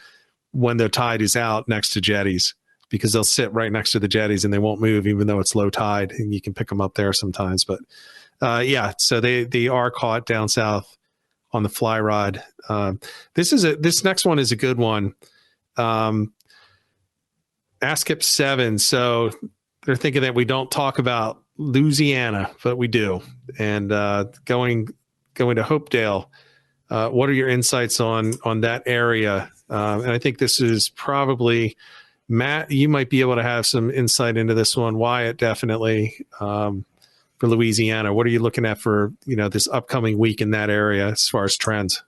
when the tide is out next to jetties, because they'll sit right next to the jetties and they won't move even though it's low tide, and you can pick them up there sometimes. But so they are caught down south on the fly rod. This next one is a good one. ASCIP 7. So they're thinking that we don't talk about Louisiana, but we do. And going to Hopedale, what are your insights on that area? And I think this is probably Matt. You might be able to have some insight into this one. Wyatt, definitely for Louisiana. What are you looking at for this upcoming week in that area as far as trends?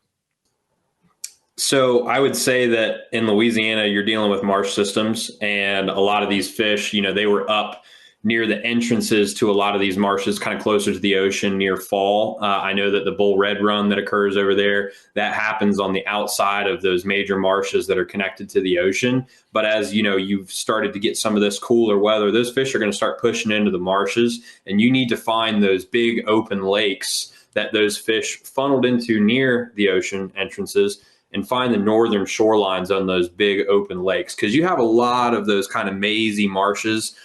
So I would say that in Louisiana, you're dealing with marsh systems, and a lot of these fish, they were up near the entrances to a lot of these marshes, kind of closer to the ocean near fall. I know that the bull red run that occurs over there, that happens on the outside of those major marshes that are connected to the ocean. But as you've started to get some of this cooler weather, those fish are going to start pushing into the marshes, and you need to find those big open lakes that those fish funneled into near the ocean entrances, and find the northern shorelines on those big open lakes, because you have a lot of those kind of mazy marshes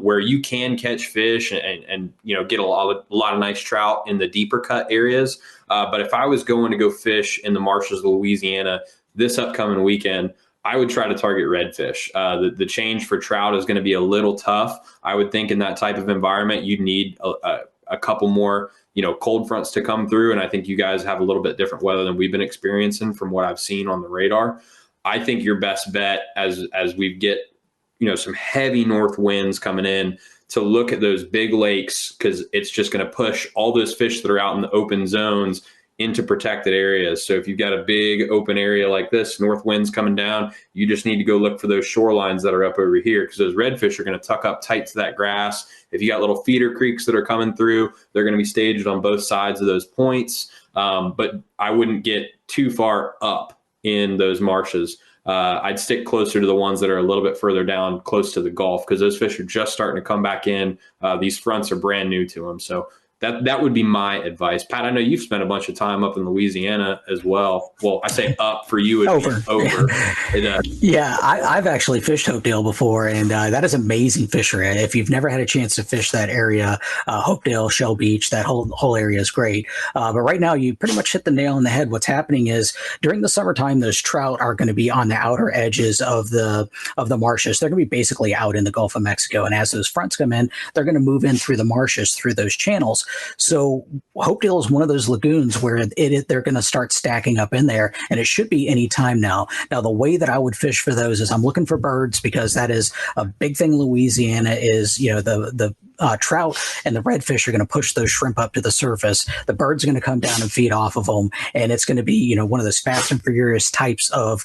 where you can catch fish and get a lot of nice trout in the deeper cut areas. But if I was going to go fish in the marshes of Louisiana this upcoming weekend, I would try to target redfish. The change for trout is going to be a little tough. I would think in that type of environment, you'd need a couple more cold fronts to come through. And I think you guys have a little bit different weather than we've been experiencing from what I've seen on the radar. I think your best bet as we get, some heavy north winds coming in, to look at those big lakes, because it's just going to push all those fish that are out in the open zones into protected areas. So if you've got a big open area like this, north winds coming down, you just need to go look for those shorelines that are up over here, because those redfish are going to tuck up tight to that grass. If you got little feeder creeks that are coming through, they're going to be staged on both sides of those points. But I wouldn't get too far up in those marshes. I'd stick closer to the ones that are a little bit further down, close to the Gulf, because those fish are just starting to come back in. These fronts are brand new to them. So that would be my advice. Pat, I know you've spent a bunch of time up in Louisiana as well. Well, I say up, for you, it'd be over. Yeah, I've actually fished Hopedale before, and that is amazing fishery. If you've never had a chance to fish that area, Hopedale, Shell Beach, that whole area is great. But right now, you pretty much hit the nail on the head. What's happening is during the summertime, those trout are going to be on the outer edges of the marshes. They're going to be basically out in the Gulf of Mexico, and as those fronts come in, they're going to move in through the marshes, through those channels. So Hopedale is one of those lagoons where they're going to start stacking up in there, and it should be any time now. Now, the way that I would fish for those is I'm looking for birds, because that is a big thing in Louisiana is, the trout and the redfish are going to push those shrimp up to the surface. The birds are going to come down and feed off of them, and it's going to be, one of those fast and furious types of,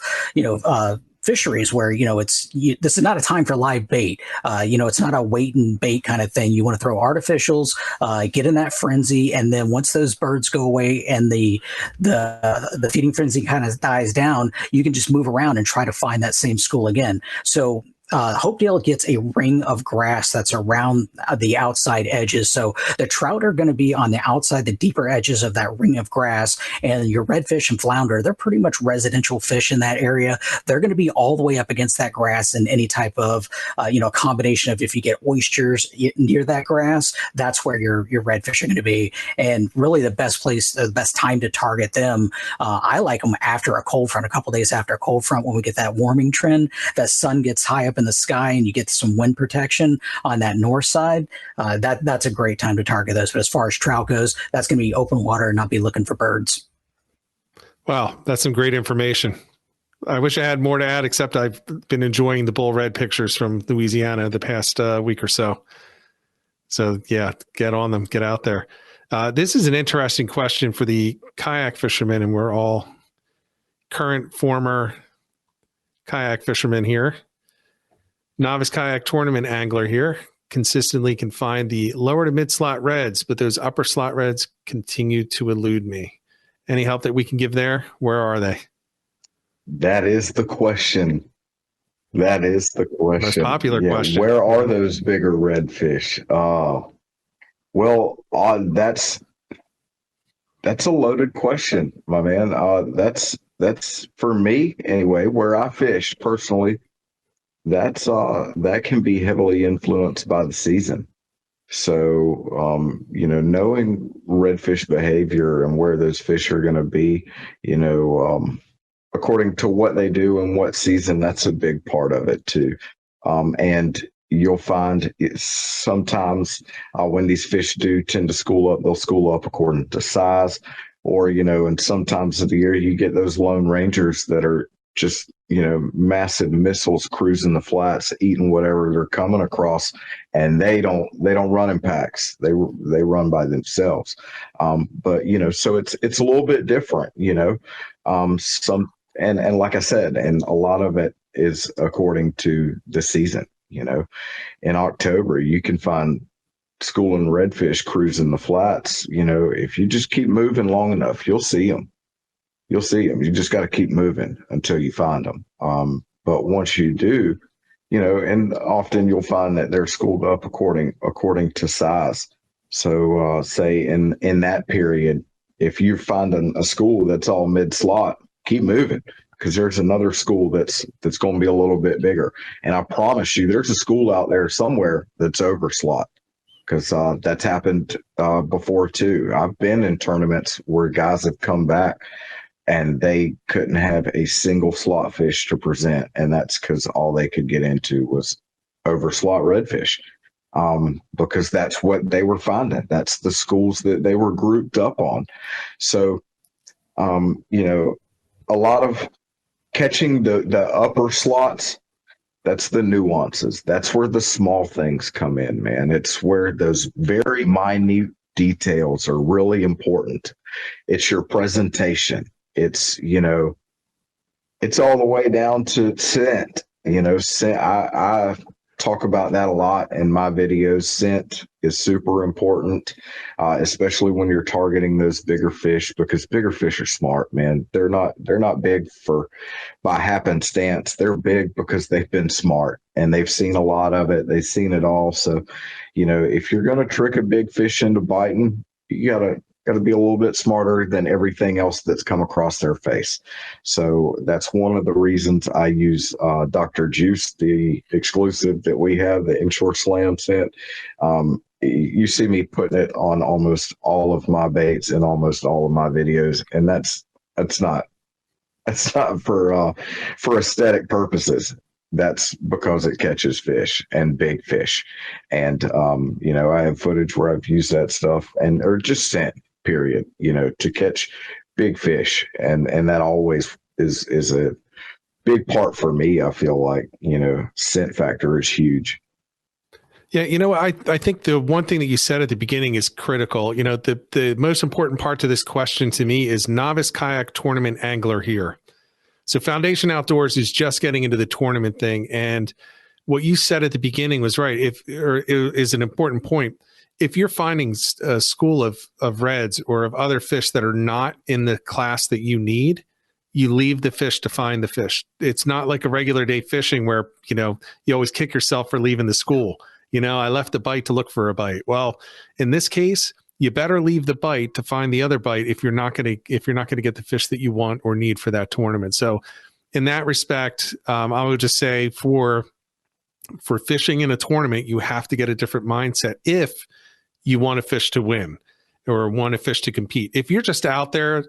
fisheries where, this is not a time for live bait. It's not a wait and bait kind of thing. You want to throw artificials, get in that frenzy. And then once those birds go away and the feeding frenzy kind of dies down, you can just move around and try to find that same school again. So Hopedale gets a ring of grass that's around the outside edges. So the trout are going to be on the outside, the deeper edges of that ring of grass. And your redfish and flounder, they're pretty much residential fish in that area. They're going to be all the way up against that grass, and any type of, combination of, if you get oysters near that grass, that's where your redfish are going to be. And really the best time to target them, I like them after a cold front, a couple days after a cold front, when we get that warming trend, that sun gets high up in the sky and you get some wind protection on that north side. That's a great time to target those. But as far as trout goes, that's going to be open water and not be looking for birds. Wow, that's some great information. I wish I had more to add, except I've been enjoying the bull red pictures from Louisiana the past week or so. So yeah, get on them, get out there. This is an interesting question for the kayak fishermen, and we're all current, former kayak fishermen here. Novice kayak tournament angler here. Consistently can find the lower to mid slot reds, but those upper slot reds continue to elude me. Any help that we can give there? Where are they? That is the question. Most popular question. Where are those bigger redfish? That's a loaded question, my man. That's for me anyway, where I fish personally. That can be heavily influenced by the season. So, knowing redfish behavior and where those fish are going to be, according to what they do and what season, that's a big part of it too. And you'll find sometimes when these fish do tend to school up, they'll school up according to size, or, and sometimes of the year you get those lone rangers that are just, massive missiles cruising the flats, eating whatever they're coming across, and they don't run in packs. They run by themselves. But so it's a little bit different, and like I said, and a lot of it is according to the season. In October, you can find schooling redfish cruising the flats. If you just keep moving long enough, you'll see them. You just got to keep moving until you find them. But once you do, and often you'll find that they're schooled up according to size. So say in that period, if you're finding a school that's all mid slot, keep moving, because there's another school that's going to be a little bit bigger. And I promise you, there's a school out there somewhere that's over slot, because that's happened before too. I've been in tournaments where guys have come back and they couldn't have a single slot fish to present. And that's because all they could get into was over slot redfish, because that's what they were finding. That's the schools that they were grouped up on. So, a lot of catching the upper slots, that's the nuances. That's where the small things come in, man. It's where those very minute details are really important. It's your presentation. It's, it's all the way down to scent. Scent, I talk about that a lot in my videos. Scent is super important, especially when you're targeting those bigger fish, because bigger fish are smart, man. They're not big by happenstance. They're big because they've been smart and they've seen a lot of it. They've seen it all. So, if you're going to trick a big fish into biting, you got to be a little bit smarter than everything else that's come across their face. So that's one of the reasons I use Dr. Juice, the exclusive that we have, the Inshore Slam scent. You see me putting it on almost all of my baits and almost all of my videos, and that's not for aesthetic purposes. That's because it catches fish and big fish. And, I have footage where I've used that stuff or just scent, period, to catch big fish. And that always is a big part for me. I feel like, scent factor is huge. Yeah, I think the one thing that you said at the beginning is critical. The most important part to this question to me is novice kayak tournament angler here. So Foundation Outdoors is just getting into the tournament thing. And what you said at the beginning was right. Is an important point. If you're finding a school of reds or of other fish that are not in the class that you need, you leave the fish to find the fish. It's not like a regular day fishing where, you always kick yourself for leaving the school. I left the bite to look for a bite. Well, in this case, you better leave the bite to find the other bite if you're not going to get the fish that you want or need for that tournament. So in that respect, I would just say for fishing in a tournament, you have to get a different mindset if you want a fish to win or want a fish to compete. If you're just out there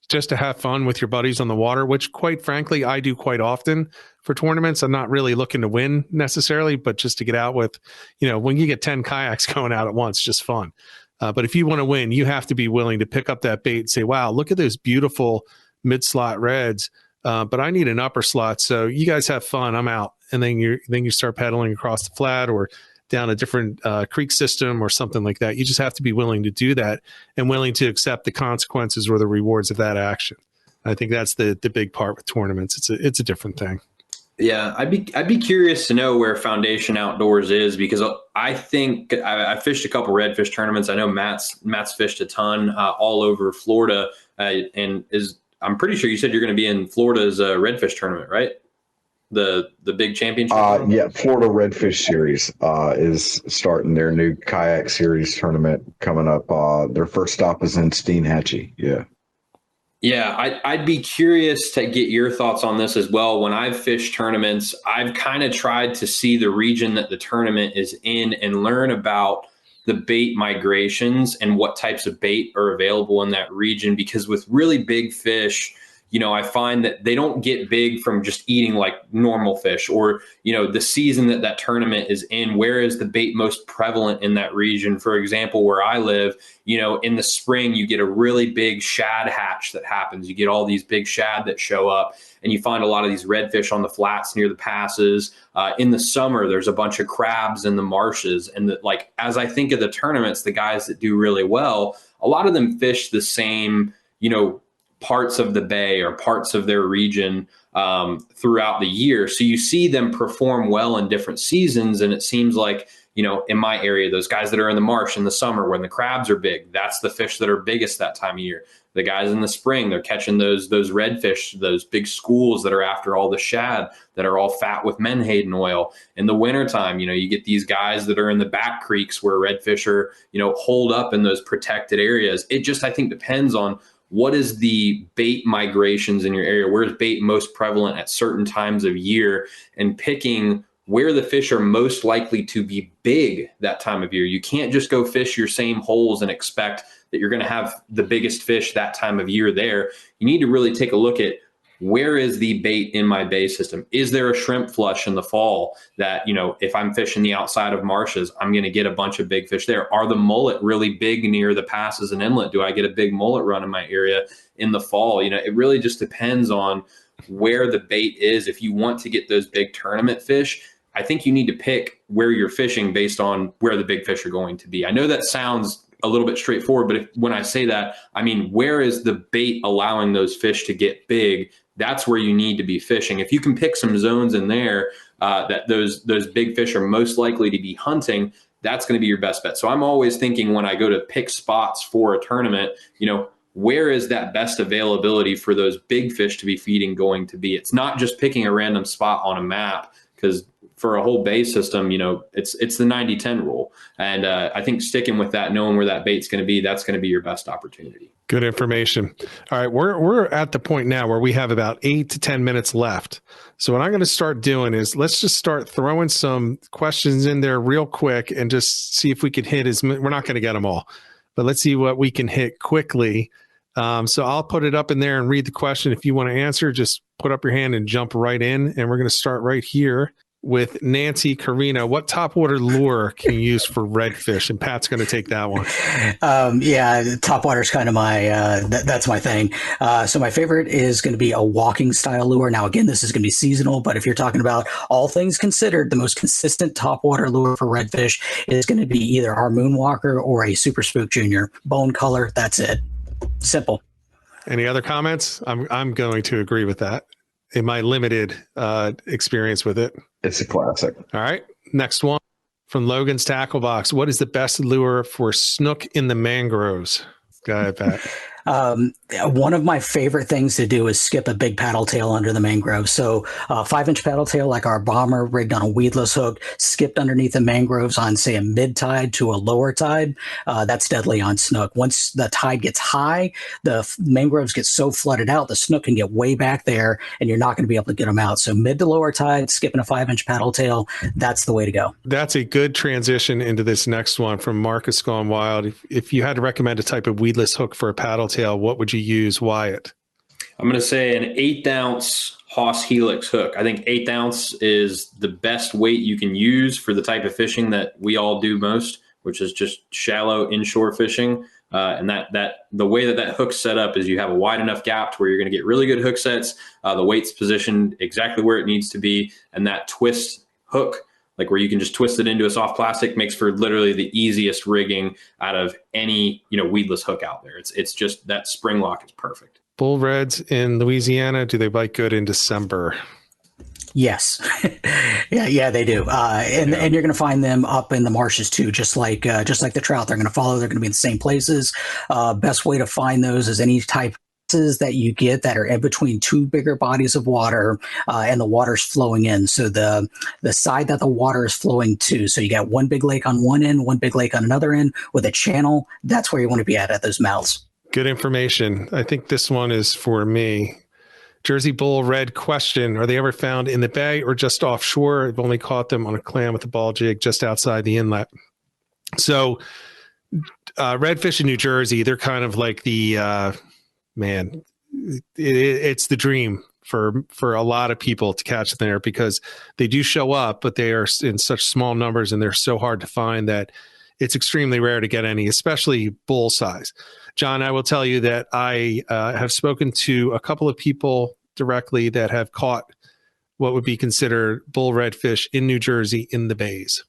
just to have fun with your buddies on the water, which quite frankly, I do quite often for tournaments, I'm not really looking to win necessarily, but just to get out with, when you get 10 kayaks going out at once, just fun. But if you want to win, you have to be willing to pick up that bait and say, wow, look at those beautiful mid-slot reds. But I need an upper slot. So you guys have fun. I'm out. And then you start pedaling across the flat or down a different creek system or something like that. You just have to be willing to do that and willing to accept the consequences or the rewards of that action. I think that's the big part with tournaments. It's a different thing. Yeah, I'd be curious to know where Foundation Outdoors is, because I think I fished a couple redfish tournaments. I know Matt's fished a ton all over Florida, and I'm pretty sure you said you're going to be in Florida's redfish tournament, right? The big championship. Yeah, Florida Redfish Series is starting their new kayak series tournament coming up. Their first stop is in Steinhatchee. Yeah. Yeah, I'd be curious to get your thoughts on this as well. When I've fished tournaments, I've kind of tried to see the region that the tournament is in and learn about the bait migrations and what types of bait are available in that region. Because with really big fish, I find that they don't get big from just eating like normal fish or, the season that tournament is in. Where is the bait most prevalent in that region? For example, where I live, in the spring, you get a really big shad hatch that happens. You get all these big shad that show up, and you find a lot of these redfish on the flats near the passes. In the summer, there's a bunch of crabs in the marshes. And as I think of the tournaments, the guys that do really well, a lot of them fish the same, parts of the bay or parts of their region throughout the year. So you see them perform well in different seasons. And it seems like, in my area, those guys that are in the marsh in the summer when the crabs are big, that's the fish that are biggest that time of year. The guys in the spring, they're catching those redfish, those big schools that are after all the shad that are all fat with menhaden oil. In the wintertime, you get these guys that are in the back creeks where redfish are, holed up in those protected areas. It just, I think, depends on what is the bait migrations in your area? Where is bait most prevalent at certain times of year, and picking where the fish are most likely to be big that time of year. You can't just go fish your same holes and expect that you're going to have the biggest fish that time of year there. You need to really take a look at where is the bait in my bay system? Is there a shrimp flush in the fall that, if I'm fishing the outside of marshes, I'm going to get a bunch of big fish there? Are the mullet really big near the passes and inlet? Do I get a big mullet run in my area in the fall? It really just depends on where the bait is. If you want to get those big tournament fish, I think you need to pick where you're fishing based on where the big fish are going to be. I know that sounds a little bit straightforward, but when I say that, I mean, where is the bait allowing those fish to get big? That's where you need to be fishing. If you can pick some zones in there that those big fish are most likely to be hunting, that's going to be your best bet. So I'm always thinking when I go to pick spots for a tournament, where is that best availability for those big fish to be feeding going to be? It's not just picking a random spot on a map, because for a whole bay system, it's the 90-10 rule. And I think sticking with that, knowing where that bait's going to be, that's going to be your best opportunity. Good information. All right. We're at the point now where we have about 8 to 10 minutes left. So what I'm going to start doing is let's just start throwing some questions in there real quick and just see if we can hit we're not going to get them all, but let's see what we can hit quickly. So I'll put it up in there and read the question. If you want to answer, just put up your hand and jump right in. And we're going to start right here with Nancy Carino. What topwater lure can you use for redfish? And Pat's going to take that one. Topwater is kind of my, that's my thing. So my favorite is going to be a walking style lure. Now, again, this is going to be seasonal, but if you're talking about all things considered, the most consistent topwater lure for redfish is going to be either our Moonwalker or a Super Spook Junior. Bone color, that's it. Simple. Any other comments? I'm going to agree with that in my limited experience with it. It's a classic. All right. Next one from Logan's Tackle Box. What is the best lure for snook in the mangroves? Go ahead, Pat. One of my favorite things to do is skip a big paddle tail under the mangrove. So 5-inch paddle tail, like our bomber, rigged on a weedless hook, skipped underneath the mangroves on, say, a mid tide to a lower tide. That's deadly on snook. Once the tide gets high, the mangroves get so flooded out, the snook can get way back there and you're not going to be able to get them out. So mid to lower tide, skipping a 5-inch paddle tail, that's the way to go. That's a good transition into this next one from Marcus Gone Wild. If you had to recommend a type of weedless hook for a paddle tail, what would you use, Wyatt? I'm going to say an 1/8-ounce Haas Helix hook. I think 1/8 ounce is the best weight you can use for the type of fishing that we all do most, which is just shallow inshore fishing. And that the way that hook's set up is you have a wide enough gap to where you're going to get really good hook sets. The weight's positioned exactly where it needs to be, and that twist hook, like where you can just twist it into a soft plastic, makes for literally the easiest rigging out of any, weedless hook out there. It's just that spring lock is perfect. Bull reds in Louisiana, do they bite good in December? Yes. yeah, they do. And you're going to find them up in the marshes too, just like the trout. They're going to follow. They're going to be in the same places. Best way to find those is any type that you get that are in between two bigger bodies of water and the water's flowing in. So the side that the water is flowing to. So you got one big lake on one end, one big lake on another end with a channel. That's where you want to be at those mouths. Good information. I think this one is for me. Jersey Bull Red question. Are they ever found in the bay or just offshore? I've only caught them on a clam with a ball jig just outside the inlet. So redfish in New Jersey, they're kind of like the... it's the dream for a lot of people to catch them there because they do show up, but they are in such small numbers and they're so hard to find that it's extremely rare to get any, especially bull size. John, I will tell you that I have spoken to a couple of people directly that have caught what would be considered bull redfish in New Jersey in the bays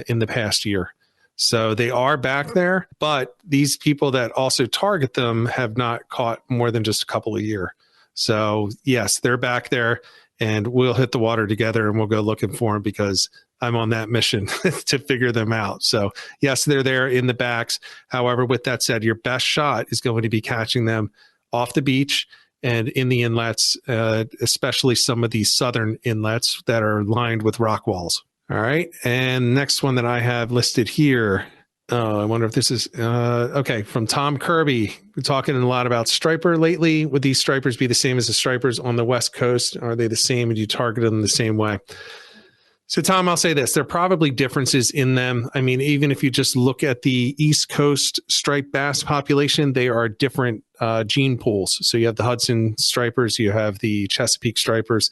in the past year. So they are back there, but these people that also target them have not caught more than just a couple a year. So yes, they're back there and we'll hit the water together and we'll go looking for them because I'm on that mission to figure them out. So yes, they're there in the backs. However, with that said, your best shot is going to be catching them off the beach and in the inlets, especially some of these southern inlets that are lined with rock walls. All right. And next one that I have listed here. I wonder if this is okay. From Tom Kirby. We're talking a lot about striper lately. Would these stripers be the same as the stripers on the West Coast? Are they the same? Would you target them the same way? So, Tom, I'll say this. There are probably differences in them. I mean, even if you just look at the East Coast striped bass population, they are different gene pools. So you have the Hudson stripers, you have the Chesapeake stripers.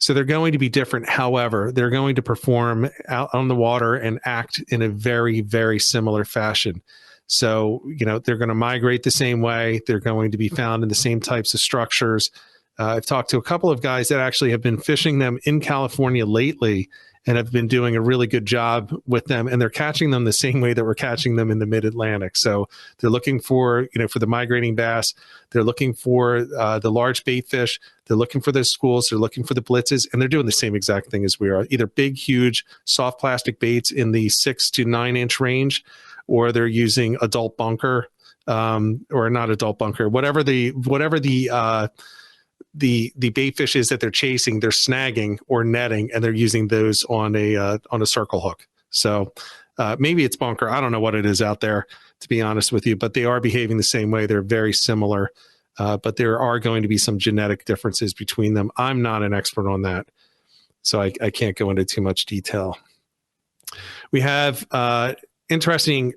So they're going to be different. However, they're going to perform out on the water and act in a very, very similar fashion. So, they're going to migrate the same way. They're going to be found in the same types of structures. I've talked to a couple of guys that actually have been fishing them in California lately and have been doing a really good job with them. And they're catching them the same way that we're catching them in the mid-Atlantic. So they're looking for, for the migrating bass. They're looking for the large bait fish. They're looking for those schools. They're looking for the blitzes. And they're doing the same exact thing as we are. Either big, huge, soft plastic baits in the 6 to 9 inch range, or they're using adult bunker, or not adult bunker, whatever the bait fish is that they're chasing, they're snagging or netting, and they're using those on a circle hook. So maybe it's bunker. I don't know what it is out there, to be honest with you, but they are behaving the same way. They're very similar, but there are going to be some genetic differences between them. I'm not an expert on that, so I can't go into too much detail. We have interesting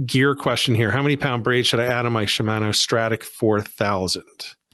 gear question here. How many pound braid should I add on my Shimano Stratic 4000?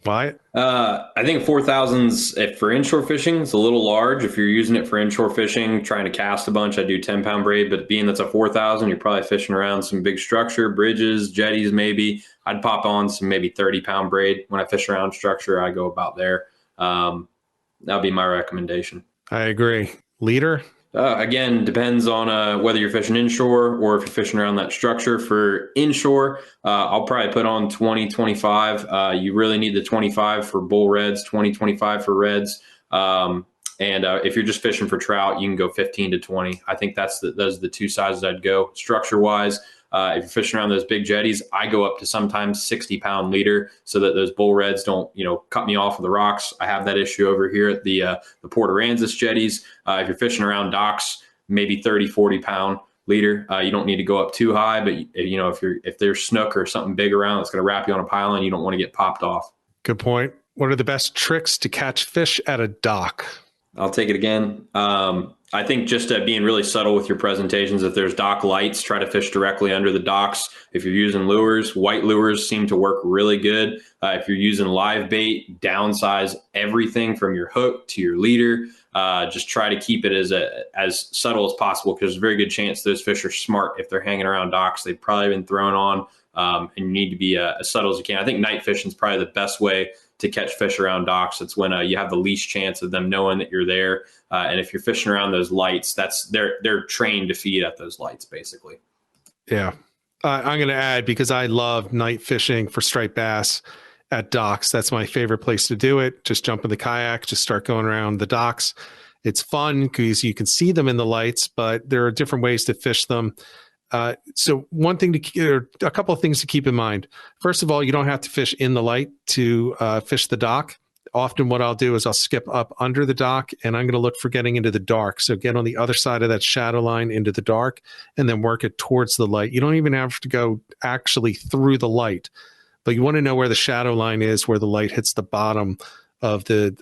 Why? I think 4000's for inshore fishing is a little large. If you're using it for inshore fishing, trying to cast a bunch, I do 10 pound braid, but being that's a 4000, you're probably fishing around some big structure, bridges, jetties, maybe. I'd pop on some maybe 30 pound braid. When I fish around structure, I go about there. That'd be my recommendation. I agree. Leader? Again, depends on whether you're fishing inshore or if you're fishing around that structure. For inshore, I'll probably put on 20, 25. You really need the 25 for bull reds, 20, 25 for reds. And if you're just fishing for trout, you can go 15 to 20. I think those are the two sizes I'd go. Structure-wise, if you're fishing around those big jetties, I go up to sometimes 60 pound leader so that those bull reds don't, cut me off of the rocks. I have that issue over here at the Port Aransas jetties. If you're fishing around docks, maybe 30, 40 pound leader. You don't need to go up too high, but if there's snook or something big around that's going to wrap you on a pylon, you don't want to get popped off. Good point. What are the best tricks to catch fish at a dock? I'll take it again. I think just being really subtle with your presentations. If there's dock lights, try to fish directly under the docks. If you're using lures, white lures seem to work really good. If you're using live bait, downsize everything from your hook to your leader. Just try to keep it as subtle as possible, because there's a very good chance those fish are smart. If they're hanging around docks, they've probably been thrown on, and you need to be as subtle as you can. I think night fishing is probably the best way to catch fish around docks. It's when you have the least chance of them knowing that you're there. And if you're fishing around those lights, they're trained to feed at those lights, basically. Yeah. I'm going to add, because I love night fishing for striped bass at docks. That's my favorite place to do it. Just jump in the kayak, just start going around the docks. It's fun because you can see them in the lights, but there are different ways to fish them. So a couple of things to keep in mind. First of all, you don't have to fish in the light to fish the dock. Often what I'll do is I'll skip up under the dock, and I'm going to look for getting into the dark. So get on the other side of that shadow line into the dark, and then work it towards the light. You don't even have to go actually through the light, but you want to know where the shadow line is, where the light hits the bottom of the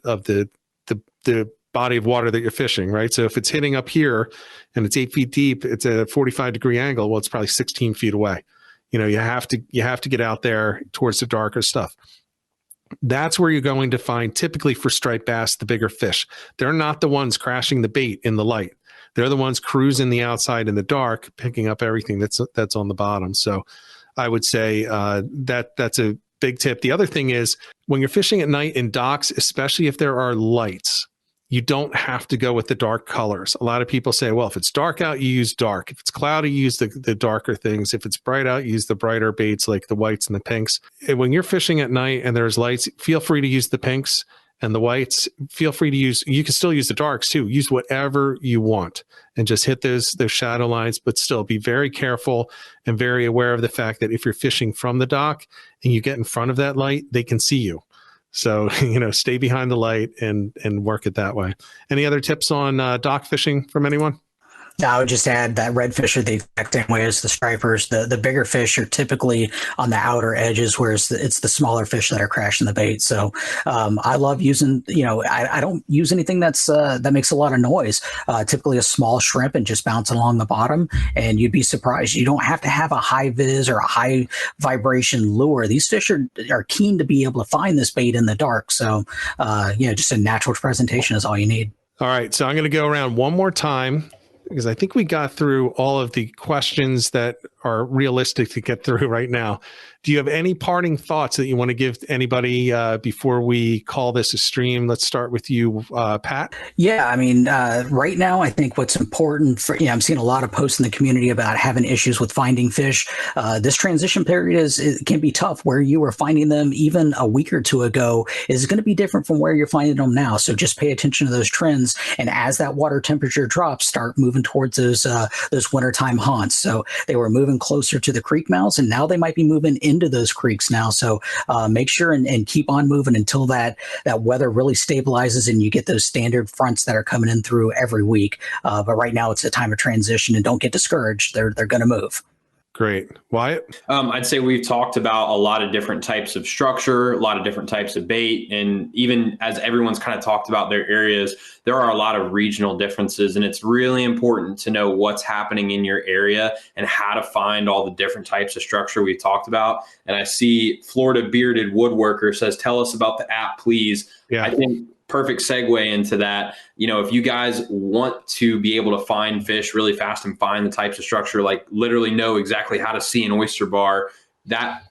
body of water that you're fishing, right? So if it's hitting up here and it's 8 feet deep, it's a 45-degree angle. Well, it's probably 16 feet away. You have to get out there towards the darker stuff. That's where you're going to find, typically for striped bass, the bigger fish. They're not the ones crashing the bait in the light. They're the ones cruising the outside in the dark, picking up everything that's on the bottom. So I would say that's a big tip. The other thing is, when you're fishing at night in docks, especially if there are lights, you don't have to go with the dark colors. A lot of people say, well, if it's dark out, you use dark. If it's cloudy, you use the darker things. If it's bright out, you use the brighter baits like the whites and the pinks. And when you're fishing at night and there's lights, feel free to use the pinks and the whites. Feel free to you can still use the darks too. Use whatever you want and just hit those shadow lines, but still be very careful and very aware of the fact that if you're fishing from the dock and you get in front of that light, they can see you. So, stay behind the light and work it that way. Any other tips on dock fishing from anyone? I would just add that redfish are the exact same way as the stripers. The bigger fish are typically on the outer edges, whereas it's the smaller fish that are crashing the bait. So I love using, I don't use anything that makes a lot of noise. Typically a small shrimp and just bouncing along the bottom, and you'd be surprised. You don't have to have a high vis or a high vibration lure. These fish are keen to be able to find this bait in the dark. So just a natural presentation is all you need. All right, so I'm going to go around one more time, because I think we got through all of the questions that are realistic to get through right now. Do you have any parting thoughts that you want to give anybody before we call this a stream? Let's start with you, Pat. Yeah, I mean, right now, I think what's important for, I'm seeing a lot of posts in the community about having issues with finding fish. This transition period it can be tough. Where you were finding them even a week or two ago is going to be different from where you're finding them now. So just pay attention to those trends. And as that water temperature drops, start moving towards those wintertime haunts. So they were moving closer to the creek mouths, and now they might be moving into those creeks now. So make sure and keep on moving until that weather really stabilizes and you get those standard fronts that are coming in through every week. But right now it's a time of transition, and don't get discouraged. They're going to move. Great. Wyatt? I'd say we've talked about a lot of different types of structure, a lot of different types of bait. And even as everyone's kind of talked about their areas, there are a lot of regional differences. And it's really important to know what's happening in your area and how to find all the different types of structure we've talked about. And I see Florida Bearded Woodworker says, tell us about the app, please. Yeah. I think perfect segue into that. If you guys want to be able to find fish really fast and find the types of structure, like literally know exactly how to see an oyster bar, that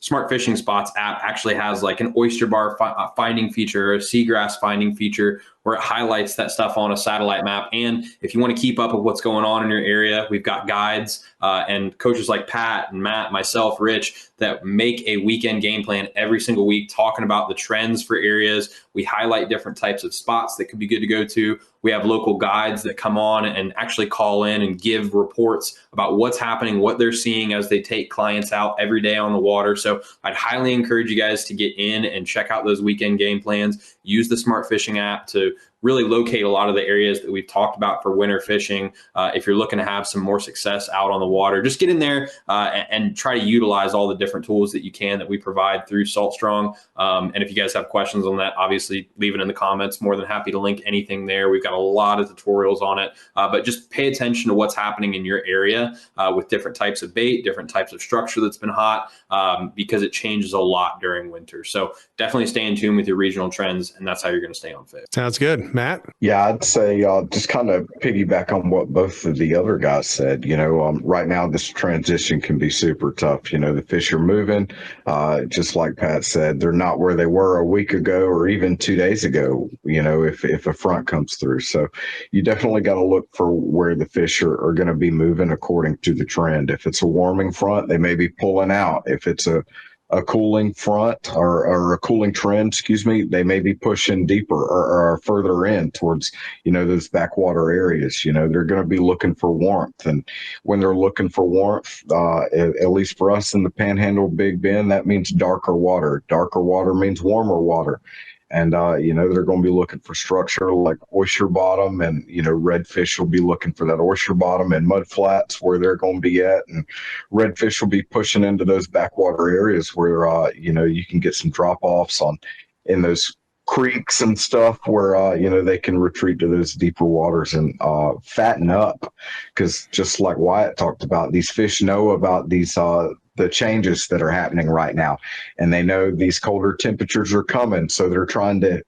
Smart Fishing Spots app actually has like an oyster bar finding feature, a seagrass finding feature, where it highlights that stuff on a satellite map. And if you want to keep up with what's going on in your area, we've got guides and coaches like Pat and Matt, myself, Rich, that make a weekend game plan every single week, talking about the trends for areas. We highlight different types of spots that could be good to go to. We have local guides that come on and actually call in and give reports about what's happening, what they're seeing as they take clients out every day on the water. So I'd highly encourage you guys to get in and check out those weekend game plans. Use the Smart Fishing app to really locate a lot of the areas that we've talked about for winter fishing. If you're looking to have some more success out on the water, just get in there and try to utilize all the different tools that you can that we provide through Salt Strong. And if you guys have questions on that, obviously leave it in the comments. More than happy to link anything there. We've got a lot of tutorials on it, but just pay attention to what's happening in your area with different types of bait, different types of structure that's been hot, because it changes a lot during winter. So definitely stay in tune with your regional trends, and that's how you're going to stay on fish. Sounds good. Matt? Yeah, I'd say just kind of piggyback on what both of the other guys said. Right now this transition can be super tough. The fish are moving, just like Pat said, they're not where they were a week ago or even 2 days ago, if a front comes through. So you definitely got to look for where the fish are going to be moving according to the trend. If it's a warming front, they may be pulling out. If it's a cooling front or a cooling trend, they may be pushing deeper or further in towards, those backwater areas. They're going to be looking for warmth. And when they're looking for warmth, at least for us in the Panhandle Big Bend, that means darker water. Darker water means warmer water. And, they're going to be looking for structure like oyster bottom, and, redfish will be looking for that oyster bottom and mud flats where they're going to be at. And redfish will be pushing into those backwater areas where, you can get some drop offs in those creeks and stuff where, they can retreat to those deeper waters and fatten up. Because just like Wyatt talked about, these fish know about these the changes that are happening right now, and they know these colder temperatures are coming, so they're trying to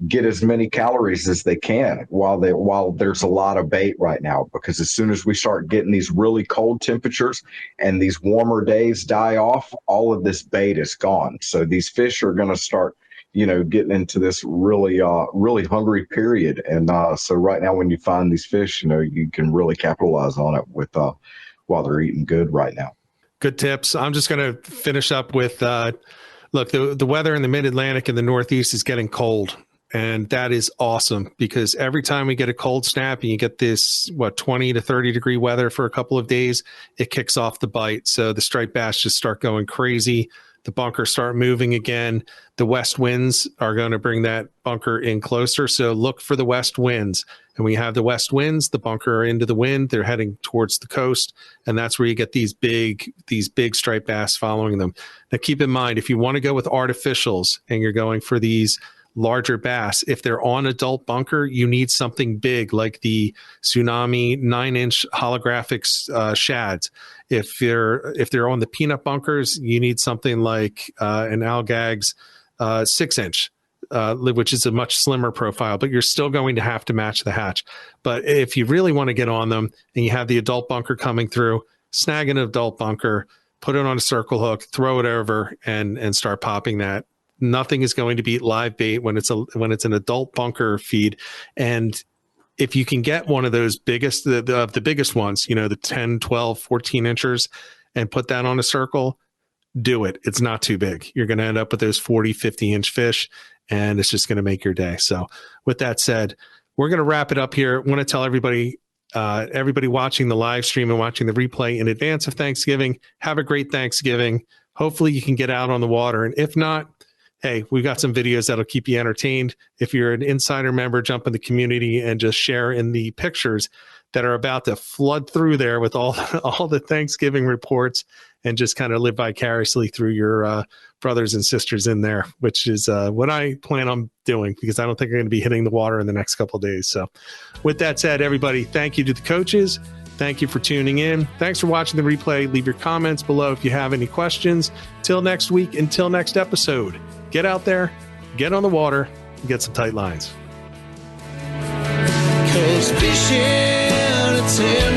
get as many calories as they can while there's a lot of bait right now, because as soon as we start getting these really cold temperatures and these warmer days die off, all of this bait is gone. So these fish are going to start getting into this really hungry period. And so right now when you find these fish, you can really capitalize on it with while they're eating good right now. Good tips. I'm just going to finish up with, look, the weather in the mid-Atlantic and the Northeast is getting cold. And that is awesome, because every time we get a cold snap and you get this, 20 to 30 degree weather for a couple of days, it kicks off the bite. So the striped bass just start going crazy. The bunkers start moving again. The west winds are going to bring that bunker in closer. So look for the west winds. And we have the west winds, the bunker are into the wind. They're heading towards the coast. And that's where you get these big striped bass following them. Now, keep in mind, if you want to go with artificials and you're going for these larger bass, if they're on adult bunker, you need something big like the Tsunami 9-inch holographic shads. If they're on the peanut bunkers, you need something like an Algag's 6-inch, which is a much slimmer profile, but you're still going to have to match the hatch. But if you really want to get on them and you have the adult bunker coming through, snag an adult bunker, put it on a circle hook, throw it over, and start popping that. Nothing is going to beat live bait when it's an adult bunker feed. And if you can get one of those biggest, the biggest ones, the 10, 12, 14 inchers, and put that on a circle, do it. It's not too big. You're going to end up with those 40, 50 inch fish, and it's just going to make your day. So with that said, we're going to wrap it up here. I want to tell everybody watching the live stream and watching the replay in advance of Thanksgiving, have a great Thanksgiving. Hopefully you can get out on the water. And if not, hey, we've got some videos that'll keep you entertained. If you're an insider member, jump in the community and just share in the pictures that are about to flood through there with all the Thanksgiving reports, and just kind of live vicariously through your brothers and sisters in there, which is what I plan on doing, because I don't think I'm going to be hitting the water in the next couple of days. So with that said, everybody, thank you to the coaches. Thank you for tuning in. Thanks for watching the replay. Leave your comments below if you have any questions. Till next week, until next episode, get out there, get on the water, and get some tight lines. 'Cause fishing, it's in